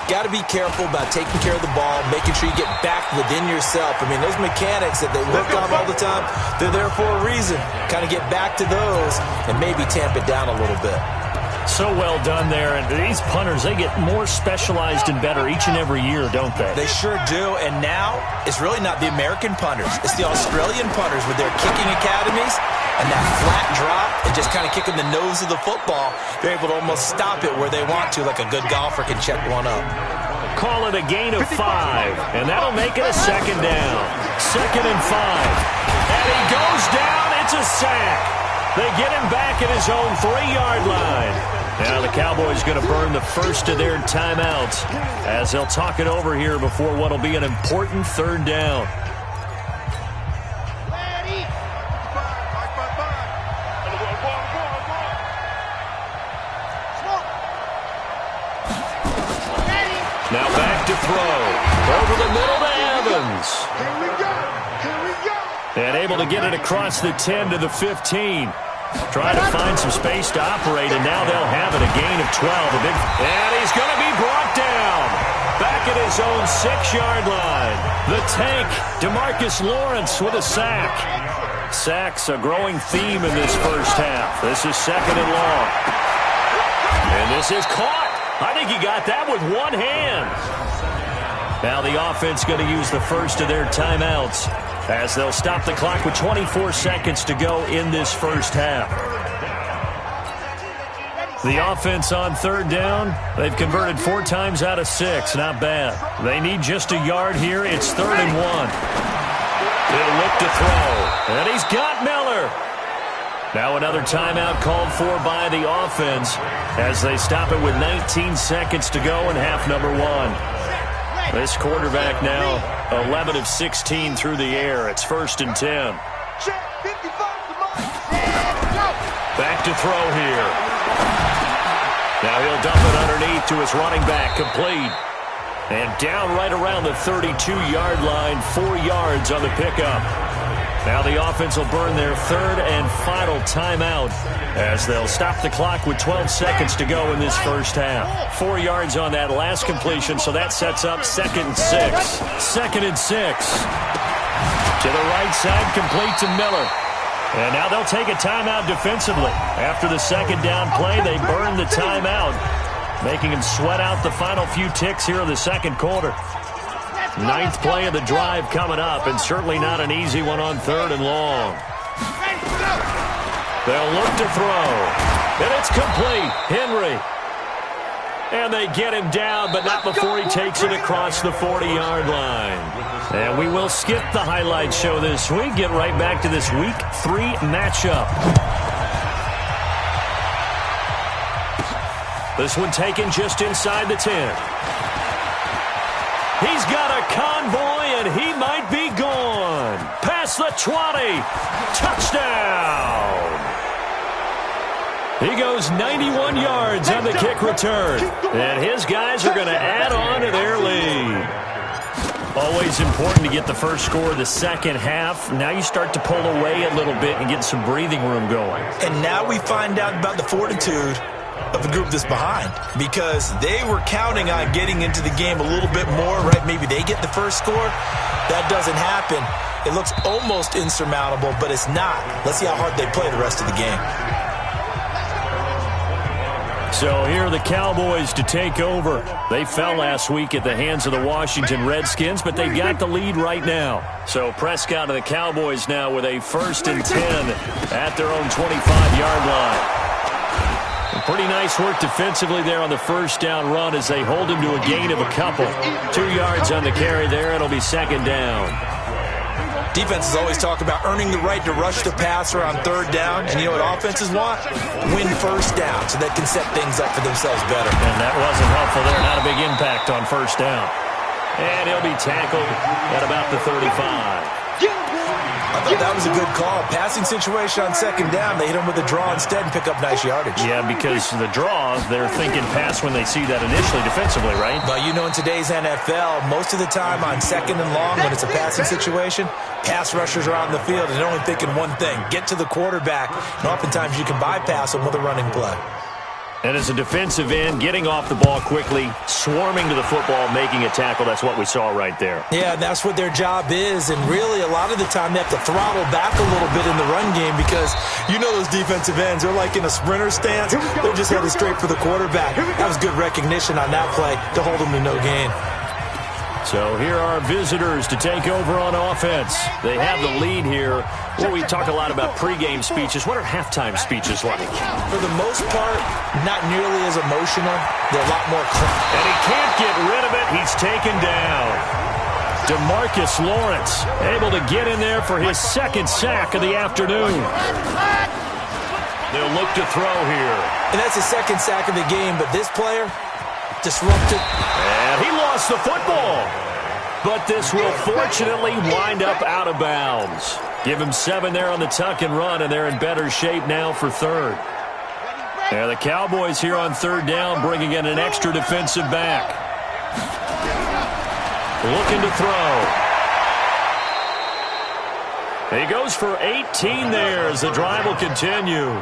C: Got to be careful about taking care of the ball, making sure you get back within yourself. I mean, those mechanics that they work on all the time, they're there for a reason. Kind of get back to those and maybe tamp it down a little bit.
B: So well done there, and these punters, they get more specialized and better each and every year, don't they?
C: They sure do, and now it's really not the American punters. It's the Australian punters with their kicking academies and that flat drop and just kind of kicking the nose of the football. They're able to almost stop it where they want to, like a good golfer can check one up.
B: Call it a gain of 5, and that'll make it a 2nd down. 2nd and 5. And he goes down. It's a sack. They get him back at his own 3-yard line. Now the Cowboys going to burn the first of their timeouts as they'll talk it over here before what will be an important 3rd down. Now back to throw. Over the middle to Evans.
E: Here we go.
B: And able to get it across the 10 to the 15. Trying to find some space to operate, and now they'll have it. A gain of 12. And he's going to be brought down. Back at his own 6-yard line. The tank, DeMarcus Lawrence with a sack. Sacks a growing theme in this first half. This is 2nd and long. And this is caught. I think he got that with one hand. Now the offense going to use the first of their timeouts as they'll stop the clock with 24 seconds to go in this first half. The offense on 3rd down, they've converted 4 times out of 6. Not bad. They need just a yard here. It's 3rd and 1. They'll look to throw. And he's got Miller. Now another timeout called for by the offense as they stop it with 19 seconds to go in half number 1. This quarterback now 11 of 16 through the air. It's 1st and 10.
E: Check 55 to Mike.
B: to throw here. Now he'll dump it underneath to his running back, complete. And down right around the 32-yard line, 4 yards on the pickup. Now the offense will burn their third and final timeout as they'll stop the clock with 12 seconds to go in this first half. 4 yards on that last completion, so that sets up 2nd and 6. 2nd and 6. To the right side, complete to Miller. And now they'll take a timeout defensively. After the second down play, they burn the timeout, making him sweat out the final few ticks here in the second quarter. 9th play of the drive coming up, and certainly not an easy one on 3rd and long. They'll look to throw, and it's complete. Henry. And they get him down, but not before he takes it across the 40-yard line. And we will skip the highlight show this week, get right back to this Week 3 matchup. This one taken just inside the 10. He's got a convoy, and he might be gone. Past the 20. Touchdown. He goes 91 yards on the kick return. And his guys are going to add on to their lead. Always important to get the first score of the second half. Now you start to pull away a little bit and get some breathing room going.
C: And now we find out about the fortitude of the group that's behind, because they were counting on getting into the game a little bit more, right? Maybe they get the first score. That doesn't happen. It looks almost insurmountable, but it's not. Let's see how hard they play the rest of the game.
B: So here are the Cowboys to take over. They fell last week at the hands of the Washington Redskins, but they've got the lead right now. So Prescott and the Cowboys now with a 1st and 10 at their own 25-yard line. Pretty nice work defensively there on the first down run as they hold him to a gain of a couple. 2 yards on the carry there. It'll be 2nd down.
C: Defenses always talk about earning the right to rush the passer on 3rd down. And you know what offenses want? Win 1st down so they can set things up for themselves better.
B: And that wasn't helpful there. Not a big impact on 1st down. And he'll be tackled at about the 35.
C: I thought that was a good call. Passing situation on 2nd down. They hit him with a draw instead and pick up nice yardage.
B: Yeah, because the draw, they're thinking pass when they see that initially defensively, right?
C: But you know, in today's NFL, most of the time on 2nd and long, when it's a passing situation, pass rushers are out in the field and they're only thinking one thing: get to the quarterback. And oftentimes you can bypass them with a running play.
B: And as a defensive end, getting off the ball quickly, swarming to the football, making a tackle, that's what we saw right there.
C: Yeah, that's what their job is. And really, a lot of the time, they have to throttle back a little bit in the run game because you know those defensive ends, they're like in a sprinter stance. They're just headed straight for the quarterback. That was good recognition on that play to hold them to no gain.
B: So here are visitors to take over on offense. They have the lead here. Well, we talk a lot about pregame speeches. What are halftime speeches like?
C: For the most part, not nearly as emotional. They're a lot more
B: And he can't get rid of it. He's taken down. DeMarcus Lawrence able to get in there for his 2nd sack of the afternoon. They'll look to throw here.
C: And that's the 2nd sack of the game, but this player disrupted.
B: And he lost the football. But this will fortunately wind up out of bounds. Give him 7 there on the tuck and run, and they're in better shape now for 3rd. And the Cowboys here on 3rd down, bringing in an extra defensive back. Looking to throw. He goes for 18 there as the drive will continue.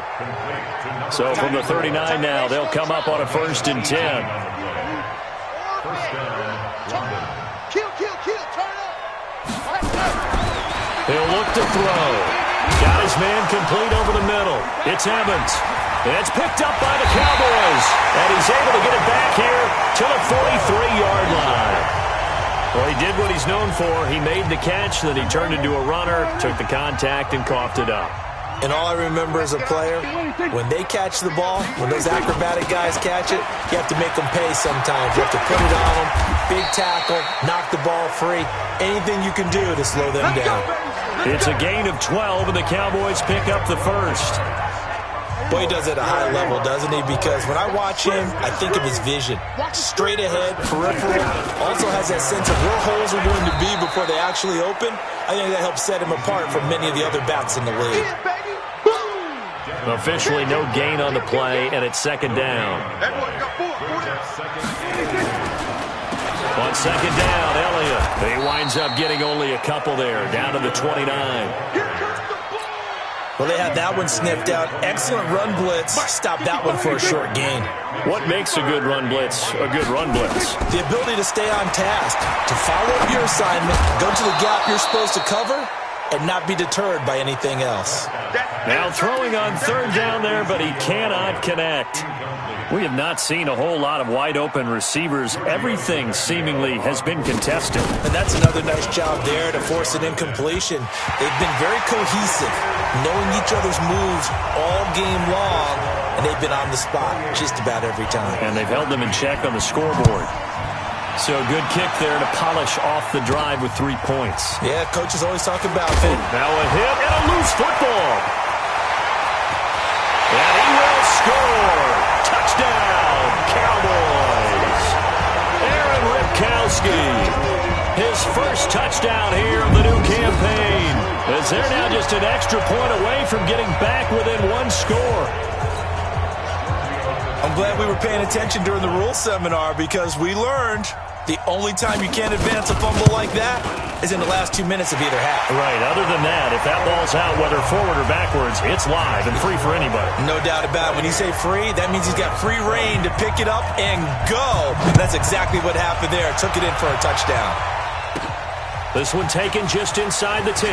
B: So from the 39 now, they'll come up on a 1st and 10. He'll look to throw. Got his man complete over the middle. It's Evans. And it's picked up by the Cowboys. And he's able to get it back here to the 43-yard line. Well, he did what he's known for. He made the catch, then he turned into a runner, took the contact, and coughed it up.
C: And all I remember as a player, when they catch the ball, when those acrobatic guys catch it, you have to make them pay sometimes. You have to put it on them, big tackle, knock the ball free, anything you can do to slow them down.
B: It's a gain of 12, and the Cowboys pick up the 1st.
C: Boy, he does it at a high level, doesn't he? Because when I watch him, I think of his vision. Straight ahead, peripheral. Also has that sense of where holes are going to be before they actually open. I think that helps set him apart from many of the other backs in the league.
B: Officially no gain on the play, and it's second down.
F: Everyone got 4.
B: On second down, Elliott. He winds up getting only a couple there, down to the 29.
C: Well, they had that one sniffed out. Excellent run blitz. Stop that one for a short gain.
B: What makes a good run blitz a good run blitz?
C: The ability to stay on task, to follow up your assignment, go to the gap you're supposed to cover, and not be deterred by anything else.
B: Now throwing on third down there, but he cannot connect. We have not seen a whole lot of wide-open receivers. Everything seemingly has been contested.
C: And that's another nice job there to force an incompletion. They've been very cohesive, knowing each other's moves all game long, and they've been on the spot just about every time.
B: And they've held them in check on the scoreboard. So good kick there to polish off the drive with 3 points.
C: Yeah, coaches always talk about it.
B: Now a hit and a loose football. And he will score. Touchdown, Cowboys. Aaron Ripkowski. His first touchdown here of the new campaign. As they're now just an extra point away from getting back within 1 score.
C: I'm glad we were paying attention during the rules seminar because we learned the only time you can't advance a fumble like that is in the last 2 minutes of either half.
B: Right. Other than that, if that ball's out, whether forward or backwards, it's live and free for anybody.
C: No doubt about it. When you say free, that means he's got free reign to pick it up and go. And that's exactly what happened there. Took it in for a touchdown.
B: This one taken just inside the 10.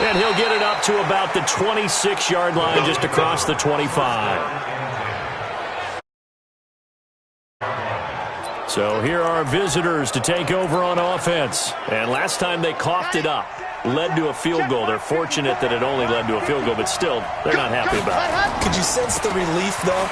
B: And he'll get it up to about the 26-yard line, just across the 25. So here are visitors to take over on offense. And last time they coughed it up, led to a field goal. They're fortunate that it only led to a field goal, but still, they're not happy about it.
C: Could you sense the relief, though,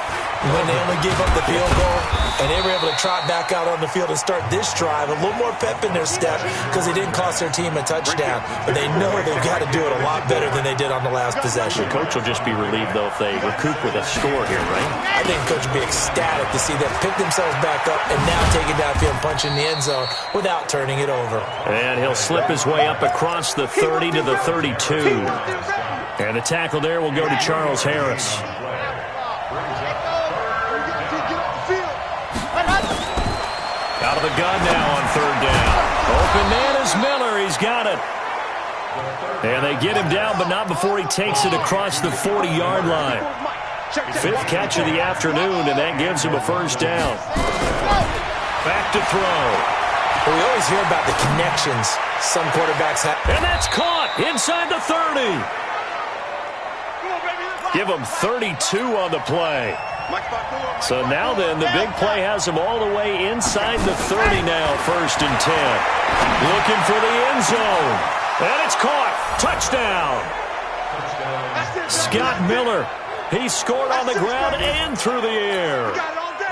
C: when they only gave up the field goal and they were able to trot back out on the field and start this drive? A little more pep in their step because they didn't cost their team a touchdown. But they know they've got to do it a lot better than they did on the last possession.
B: The coach will just be relieved, though, if they recoup with a score here, right?
C: I think the coach will be ecstatic to see them pick themselves back up and now take it downfield and punch in the end zone without turning it over.
B: And he'll slip his way up across the 30 to the 32. And the tackle there will go to Charles Harris. Out of the gun now on third down. Open man is Miller. He's got it. And they get him down, but not before he takes it across the 40-yard line. 5th catch of the afternoon, and that gives him a first down. Back to throw.
C: Well, we always hear about the connections some quarterbacks have.
B: And that's caught inside the 30. Give him 32 on the play. So now then, the big play has him all the way inside the 30 now, 1st and 10. Looking for the end zone. And it's caught. Touchdown. Scott Miller. He scored on the ground and through the air.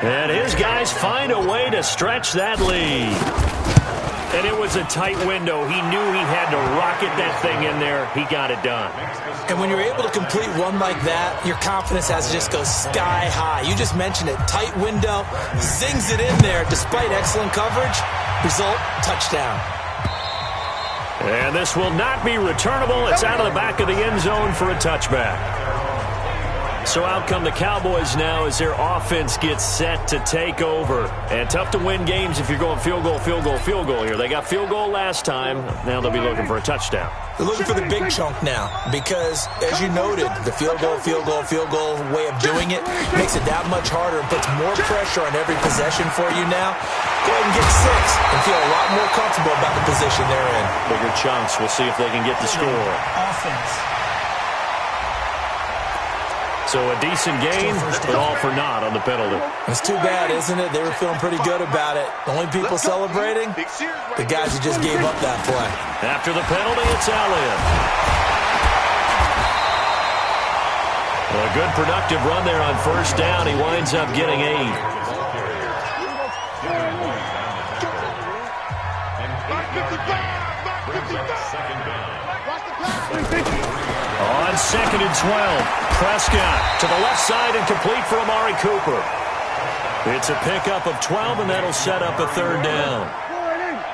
B: And his guys find a way to stretch that lead. And it was a tight window. He knew he had to rocket that thing in there. He got it done.
C: And when you're able to complete one like that, your confidence has to just go sky high. You just mentioned it. Tight window, zings it in there despite excellent coverage. Result, touchdown.
B: And this will not be returnable. It's out of the back of the end zone for a touchback. So out come the Cowboys now as their offense gets set to take over. And tough to win games if you're going field goal, field goal, field goal here. They got field goal last time. Now they'll be looking for a touchdown.
C: They're looking for the big chunk now because, as you noted, the field goal way of doing it makes it that much harder and puts more pressure on every possession for you now. Go ahead and get 6 and feel a lot more comfortable about the position they're in.
B: Bigger chunks. We'll see if they can get the score.
G: Offense.
B: So a decent gain, but all for naught on the penalty.
C: It's too bad, isn't it? They were feeling pretty good about it. The only people celebrating, the guys who just gave up that play.
B: After the penalty, it's Elliott. Well, a good productive run there on first down. He winds up getting 8. On 2nd and 12, Prescott to the left side and complete for Amari Cooper. It's a pickup of 12, and that'll set up a 3rd down.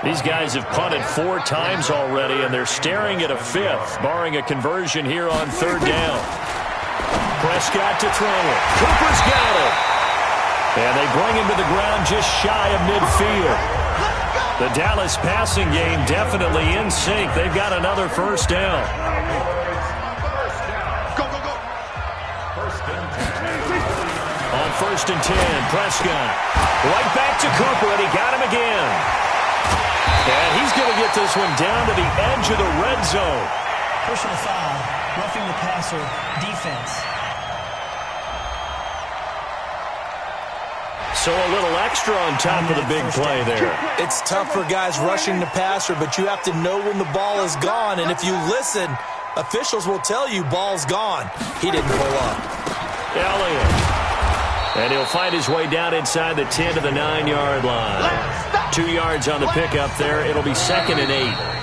B: These guys have punted 4 times already, and they're staring at a 5th, barring a conversion here on 3rd down. Prescott to throw it. Cooper's got it. And they bring him to the ground just shy of midfield. The Dallas passing game definitely in sync. They've got another first down.
F: Go, go, go.
B: On 1st and 10, Prescott. Right back to Cooper, and he got him again. And he's going to get this one down to the edge of the red zone.
G: Personal foul, roughing the passer, defense.
B: So a little extra on top of the big play there.
C: It's tough for guys rushing the passer, but you have to know when the ball is gone. And if you listen, officials will tell you ball's gone. He didn't pull up.
B: Elliott. And he'll find his way down inside the 10 to the 9-yard line. 2 yards on the pickup there. It'll be 2nd and 8.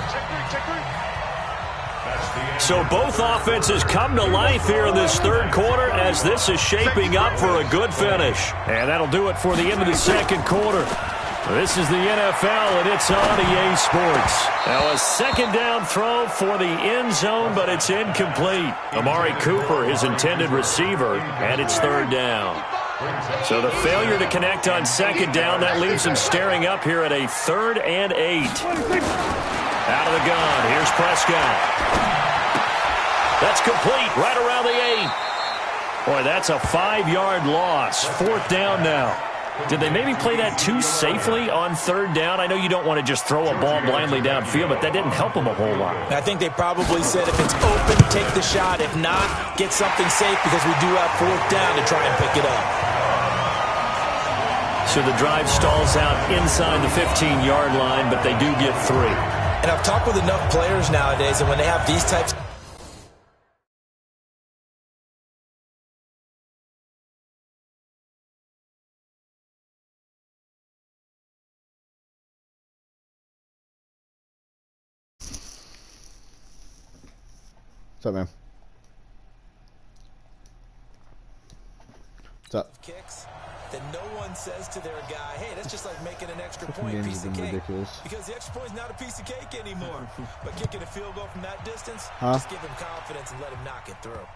B: So both offenses come to life here in this third quarter as this is shaping up for a good finish. And that'll do it for the end of the second quarter. This is the NFL, and it's on EA Sports. Now a 2nd down throw for the end zone, but it's incomplete. Amari Cooper, his intended receiver, and it's 3rd down. So the failure to connect on 2nd down, that leaves him staring up here at a 3rd and 8. Out of the gun, here's Prescott. That's complete right around the 8. Boy, that's a 5-yard loss. 4th down now. Did they maybe play that too safely on 3rd down? I know you don't want to just throw a ball blindly downfield, but that didn't help them a whole lot.
C: I think they probably said if it's open, take the shot. If not, get something safe because we do have 4th down to try and pick it up.
B: So the drive stalls out inside the 15-yard line, but they do get 3.
C: And I've talked with enough players nowadays, and when they have these types
I: What's up, man? What's up?
C: Kicks that no one says to their guy, hey, that's just like making an extra point, piece of cake.
I: Ridiculous.
C: Because the extra point is not a piece of cake anymore. But kicking a field goal from that distance, just give him confidence and let him knock it through.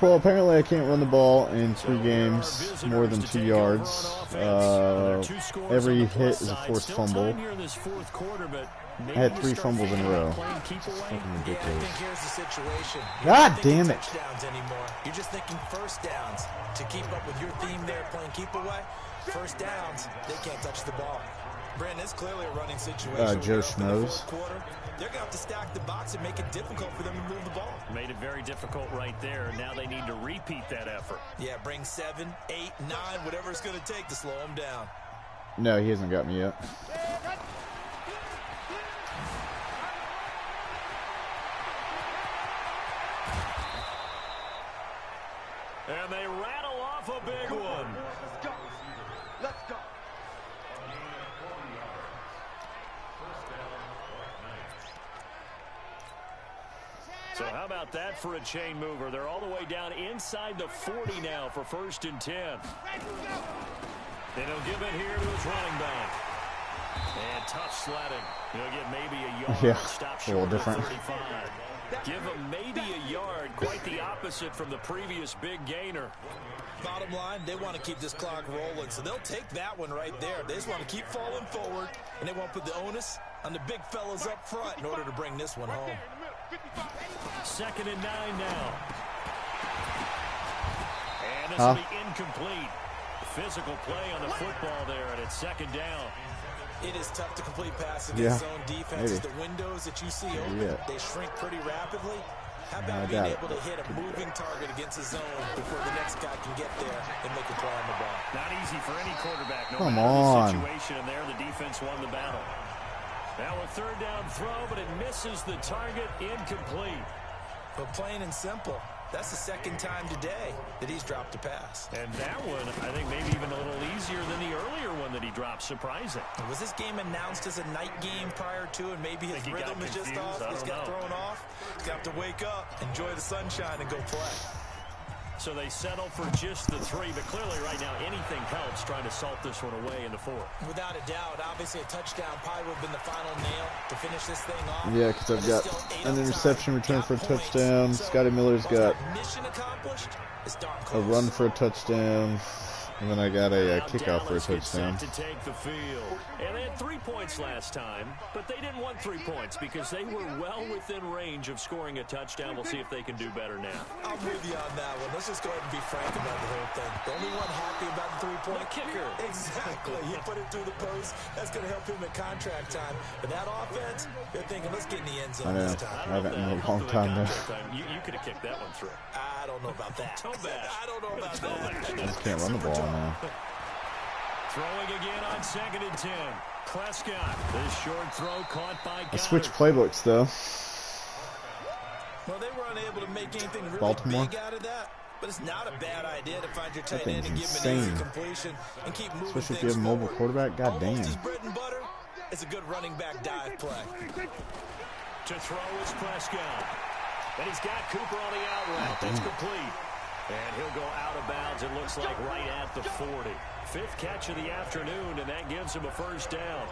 I: Well, apparently I can't run the ball in 3 games more than 2 yards. Every hit is a forced fumble. I had 3 fumbles in a row. It's fucking ridiculous. God damn it.
C: You're just thinking first downs. To keep up with your theme there, playing keep away, first downs, they can't touch the ball. Brandon, it's clearly a running situation.
I: Joe Schmoes.
C: They're going to have to stack the box and make it difficult for them to move the ball.
B: Made it very difficult right there. Now they need to repeat that effort.
C: Yeah, bring 7, 8, 9, whatever it's going to take to slow him down.
I: No, he hasn't got me yet.
B: And they rattle off a big one.
F: Let's go. Let's go.
B: So how about that for a chain mover? They're all the way down inside the 40 now for 1st and 10. And he'll give it here to his running back. And tough sledding. He'll get maybe a yard.
I: Yeah,
B: Stop
I: a little
B: short
I: different.
B: of 35. Give him maybe a yard. Quite the opposite from the previous big gainer.
C: Bottom line, they want to keep this clock rolling, so they'll take that one right there. They just want to keep falling forward, and they want to put the onus on the big fellas up front in order to bring this one home.
B: 2nd and 9 now. And this will be incomplete. Physical play on the football there, and it's 2nd down.
C: It is tough to complete passes against zone defenses. The windows that you see open, they shrink pretty rapidly. How about being able to hit a moving target against a zone before the next guy can get there and make a play on the ball?
B: Not easy for any quarterback. No
I: Come
B: matter
I: on.
B: the situation in there, the defense won the battle. Now a 3rd down throw, but it misses the target, incomplete.
C: But plain and simple, that's the 2nd time today that he's dropped a pass.
B: And that one, I think maybe even a little easier than the earlier one that he dropped. Surprising.
C: Was this game announced as a night game prior to, and maybe his rhythm is just off? He's got thrown off. He's got to wake up, enjoy the sunshine, and go play.
B: So they settle for just the 3, but clearly right now anything helps trying to salt this one away in the 4th.
C: Without a doubt, obviously a touchdown probably would have been the final nail to finish this thing off.
I: Yeah, because I've got an interception return for a touchdown. Scotty Miller's got a run for a touchdown. And then I got a kickoff for a touchdown.
B: To take the field. And they had 3 points last time, but they didn't want 3 points because they were well within range of scoring a touchdown. We'll see if they can do better now.
C: I'm with you on that one. Let's just go ahead and be frank about the whole thing. The only one happy about the 3-point
B: kicker.
C: Exactly. He put it through the post. That's going to help him at contract time. But that offense, they're thinking, let's get in the end zone this time.
I: I haven't in a long time now.
B: You could have kicked that one through.
C: I don't know about that. I don't know about that.
I: I just can't run the ball now.
B: Throwing again on 2nd and 10. Prescott. This short throw caught by Goddard.
I: I switched playbooks, though.
C: Well, they were unable to make anything really
I: Baltimore.
C: big out of that. But it's not a bad idea to find your tight end and give him an easy completion and keep moving
I: Especially if
C: things
I: you have a mobile
C: forward.
I: quarterback. God damn.
C: Almost his bread and butter. It's a good running back dive play.
B: To throw is Prescott. And he's got Cooper on the out route. That's complete. And he'll go out of bounds, it looks like, right at the 40. 5th catch of the afternoon, and that gives him a first down.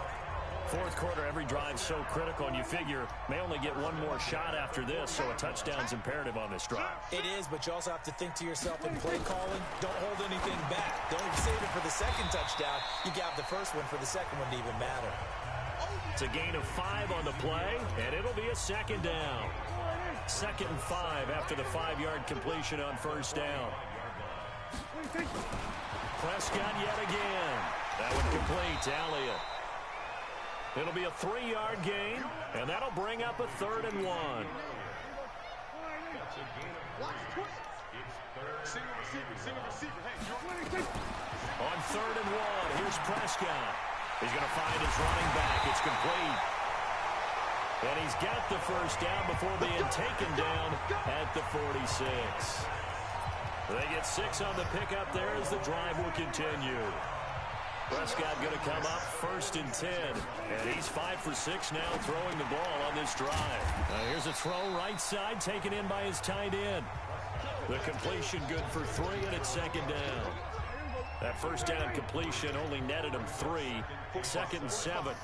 B: 4th quarter, every drive so critical, and you figure may only get one more shot after this, so a touchdown's imperative on this drive.
C: It is, but you also have to think to yourself in play calling, don't hold anything back. Don't save it for the second touchdown. You got the first one for the second one to even matter.
B: It's a gain of 5 on the play, and it'll be a 2nd down. 2nd and 5 after the 5-yard completion on first down. Prescott yet again. That one complete to Elliott. It'll be a 3-yard gain, and that'll bring up a 3rd and 1. On 3rd and 1, here's Prescott. He's going to find his running back. It's complete. And he's got the first down before being taken down at the 46. They get 6 on the pickup there as the drive will continue. Prescott going to come up 1st and 10. And he's 5 for 6 now throwing the ball on this drive. Here's a throw right side taken in by his tight end. The completion good for 3, and it's 2nd down. That first down completion only netted him 3. 2nd and 7.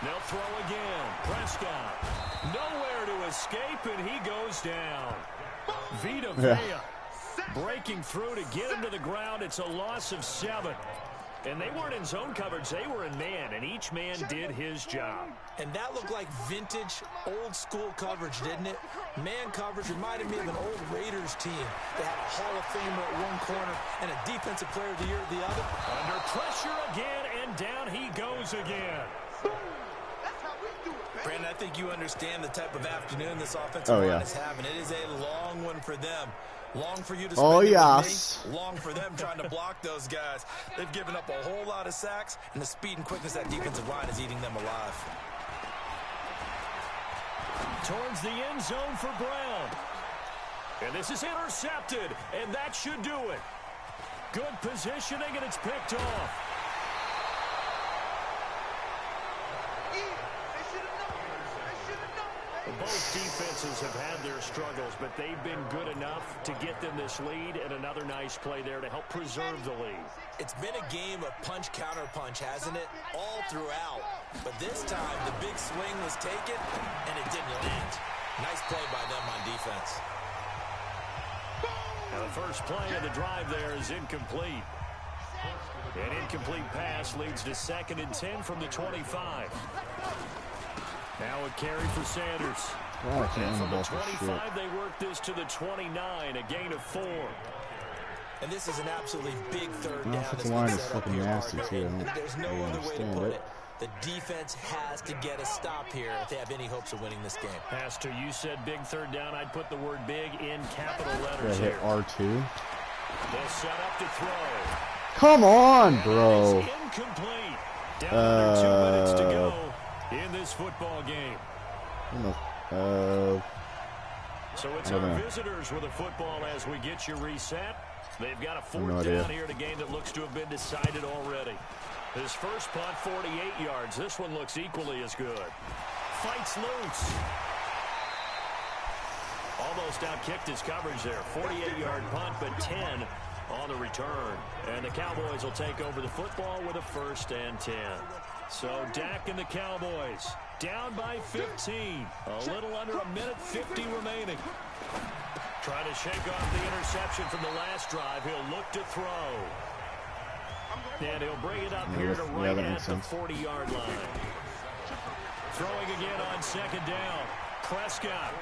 B: They'll throw again. Prescott. Nowhere to escape, and he goes down. Vita Vea breaking through to get him to the ground. It's a loss of 7. And they weren't in zone coverage. They were in man, and each man did his job.
C: And that looked like vintage, old-school coverage, didn't it? Man coverage reminded me of an old Raiders team. They had a Hall of Famer at one corner and a Defensive Player of the Year at the other.
B: Under pressure again, and down he goes again.
C: Brandon, I think you understand the type of afternoon this offensive line is having. It is a long one for them. Long for you to spend it with me. Long for them trying to block those guys. They've given up a whole lot of sacks, and the speed and quickness of that defensive line is eating them alive.
B: Towards the end zone for Brown. And this is intercepted, and that should do it. Good positioning, and it's picked off. Both defenses have had their struggles, but they've been good enough to get them this lead, and another nice play there to help preserve the lead.
C: It's been a game of punch-counter-punch, hasn't it? All throughout. But this time, the big swing was taken, and it didn't land. Nice play by them on defense.
B: Now the first play of the drive there is incomplete. An incomplete pass leads to 2nd and 10 from the 25. Now a carry for Sanders.
I: Oh, I can't
B: from the 25, they work this to the 29, a gain of 4.
C: And this is an absolutely big third down.
I: Offensive line is fucking nasty, too.
C: There's no other way to put it. The defense has to get a stop here if they have any hopes of winning this game.
B: Pastor, you said big third down. I'd put the word big in capital letters
I: hit
B: here.
I: R2.
B: They'll set up to throw.
I: Come on, bro.
B: Incomplete. Down under 2 minutes to go in this football game. So it's our visitors with a football as we get you reset. They've got a 4th down here in a game that looks to have been decided already. His first punt, 48 yards. This one looks equally as good. Fights loose. almost outkicked his coverage there. 48-yard punt, but 10 on the return. And the Cowboys will take over the football with a 1st and 10. So Dak and the Cowboys down by 15. A little under a minute 50 remaining. Trying to shake off the interception from the last drive. He'll look to throw. And he'll bring it up here to right at the 40-yard line. Throwing again on 2nd down. Prescott.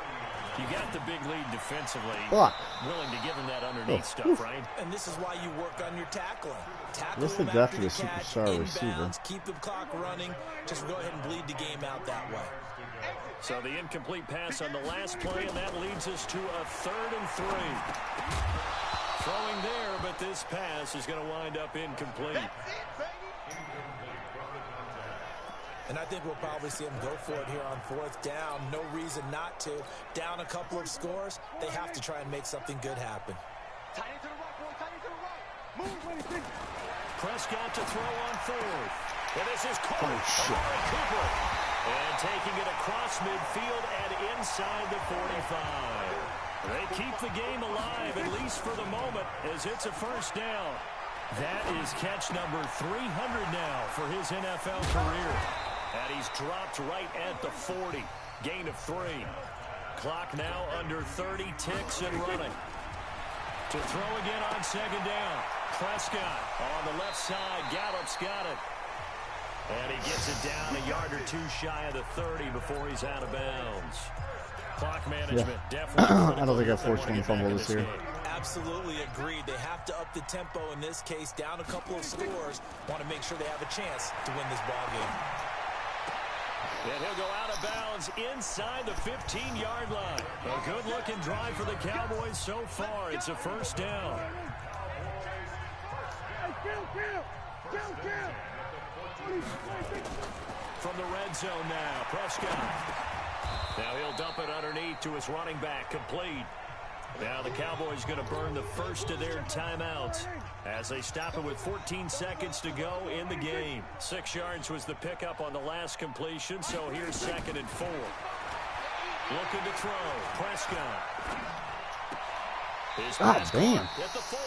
B: You got the big lead defensively. Willing to give him that underneath stuff, right? And this is why you work on your tackling. Tackle him after the catch, inbounds, keep the clock running. Just go ahead and bleed the game out that way. So the incomplete pass on the last play, and that leads us to a 3rd and 3. Throwing there, but this pass is going to wind up incomplete. And I think we'll probably see him go for it here on 4th down. No reason not to. Down a couple of scores, they have to try and make something good happen. Prescott to throw on 4th. And this is Cooper. And taking it across midfield and inside the 45. They keep the game alive, at least for the moment, as it's a 1st down. That is catch number 300 now for his NFL career. And he's dropped right at the 40. Gain of 3. Clock now under 30 ticks and running. To throw again on 2nd down. Prescott on the left side. Gallup's got it. And he gets it down a yard or 2 shy of the 30 before he's out of bounds. Clock management definitely.
I: I don't think I forced one fumble this year.
C: Absolutely agreed. They have to up the tempo in this case. Down a couple of scores. Want to make sure they have a chance to win this ball game. And he'll go out of bounds inside the 15-yard line. A good-looking drive for the Cowboys so far. It's a 1st down. From the red zone now, Prescott. Now he'll dump it underneath to his running back, complete. Now the Cowboys going to burn the first of their timeouts as they stop it with 14 seconds to go in the game. 6 yards was the pickup on the last completion, so here's 2nd and 4. Looking to throw, Prescott.
I: Damn.
C: At the 4.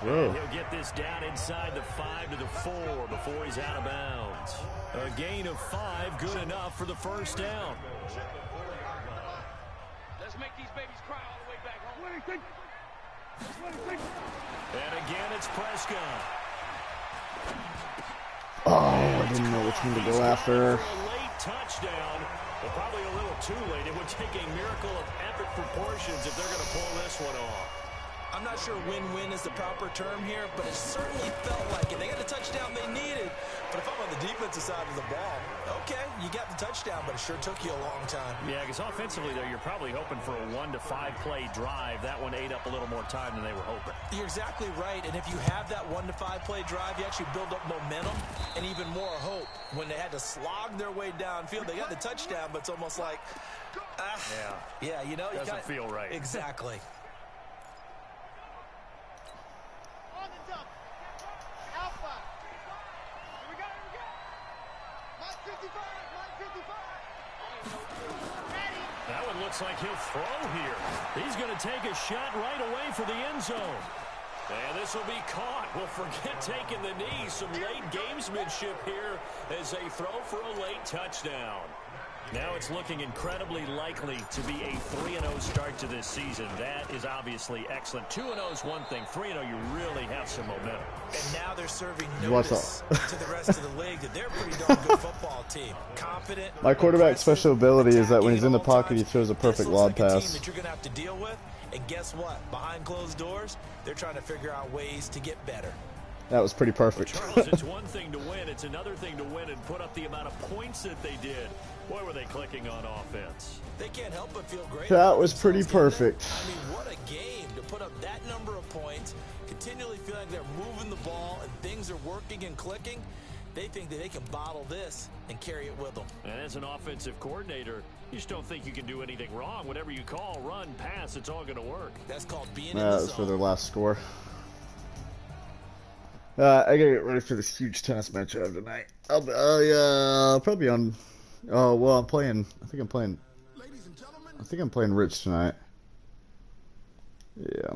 I: And
B: he'll get this down inside the 5 to the 4 before he's out of bounds. A gain of 5, good enough for the 1st down.
E: Let's make these babies cry all the way back home.
B: And again, it's Prescott.
I: Oh, I didn't know which one to go after.
B: A late touchdown, but probably a little too late. It would take a miracle of epic proportions if they're going to pull this one off.
C: I'm not sure win-win is the proper term here, but it certainly felt like it. They got the touchdown they needed. But if I'm on the defensive side of the ball, okay, you got the touchdown, but it sure took you a long time.
B: Yeah, because offensively, though, you're probably hoping for a 1 to 5 play drive. That one ate up a little more time than they were hoping.
C: You're exactly right, and if you have that 1 to 5 play drive, you actually build up momentum and even more hope. When they had to slog their way downfield, they got the touchdown, but it's almost like, yeah, you know,
B: doesn't feel right.
C: Exactly.
B: That one looks like he'll throw here. He's going to take a shot right away for the end zone. And this will be caught. Well, forget taking the knee. Some late gamesmanship here as they throw for a late touchdown. Now it's looking incredibly likely to be a 3-0 start to this season. That is obviously excellent. 2-0 is one thing. 3-0, you really have some momentum.
C: And now they're serving notice to the rest of the league that they're a pretty darn good football team. Confident.
I: My quarterback's special ability is that when he's in the pocket, he throws a perfect lob pass.
C: Team that you're going to have to deal with. And guess what? Behind closed doors, they're trying to figure out ways to get better.
I: That was pretty perfect.
B: Charles, it's one thing to win. It's another thing to win and put up the amount of points that they did. Boy, were they clicking on offense.
C: They can't help but feel great.
I: That was pretty perfect.
C: I mean, what a game to put up that number of points, continually feel like they're moving the ball and things are working and clicking. They think that they can bottle this and carry it with them.
B: And as an offensive coordinator, you just don't think you can do anything wrong. Whatever you call, run, pass, it's all going to work.
C: That's called being in the
I: That was for their last score. I gotta get ready for this huge tennis match I have tonight. I'll probably be on. Oh well, I'm playing. I think I'm playing I think I'm playing Rich tonight. Yeah.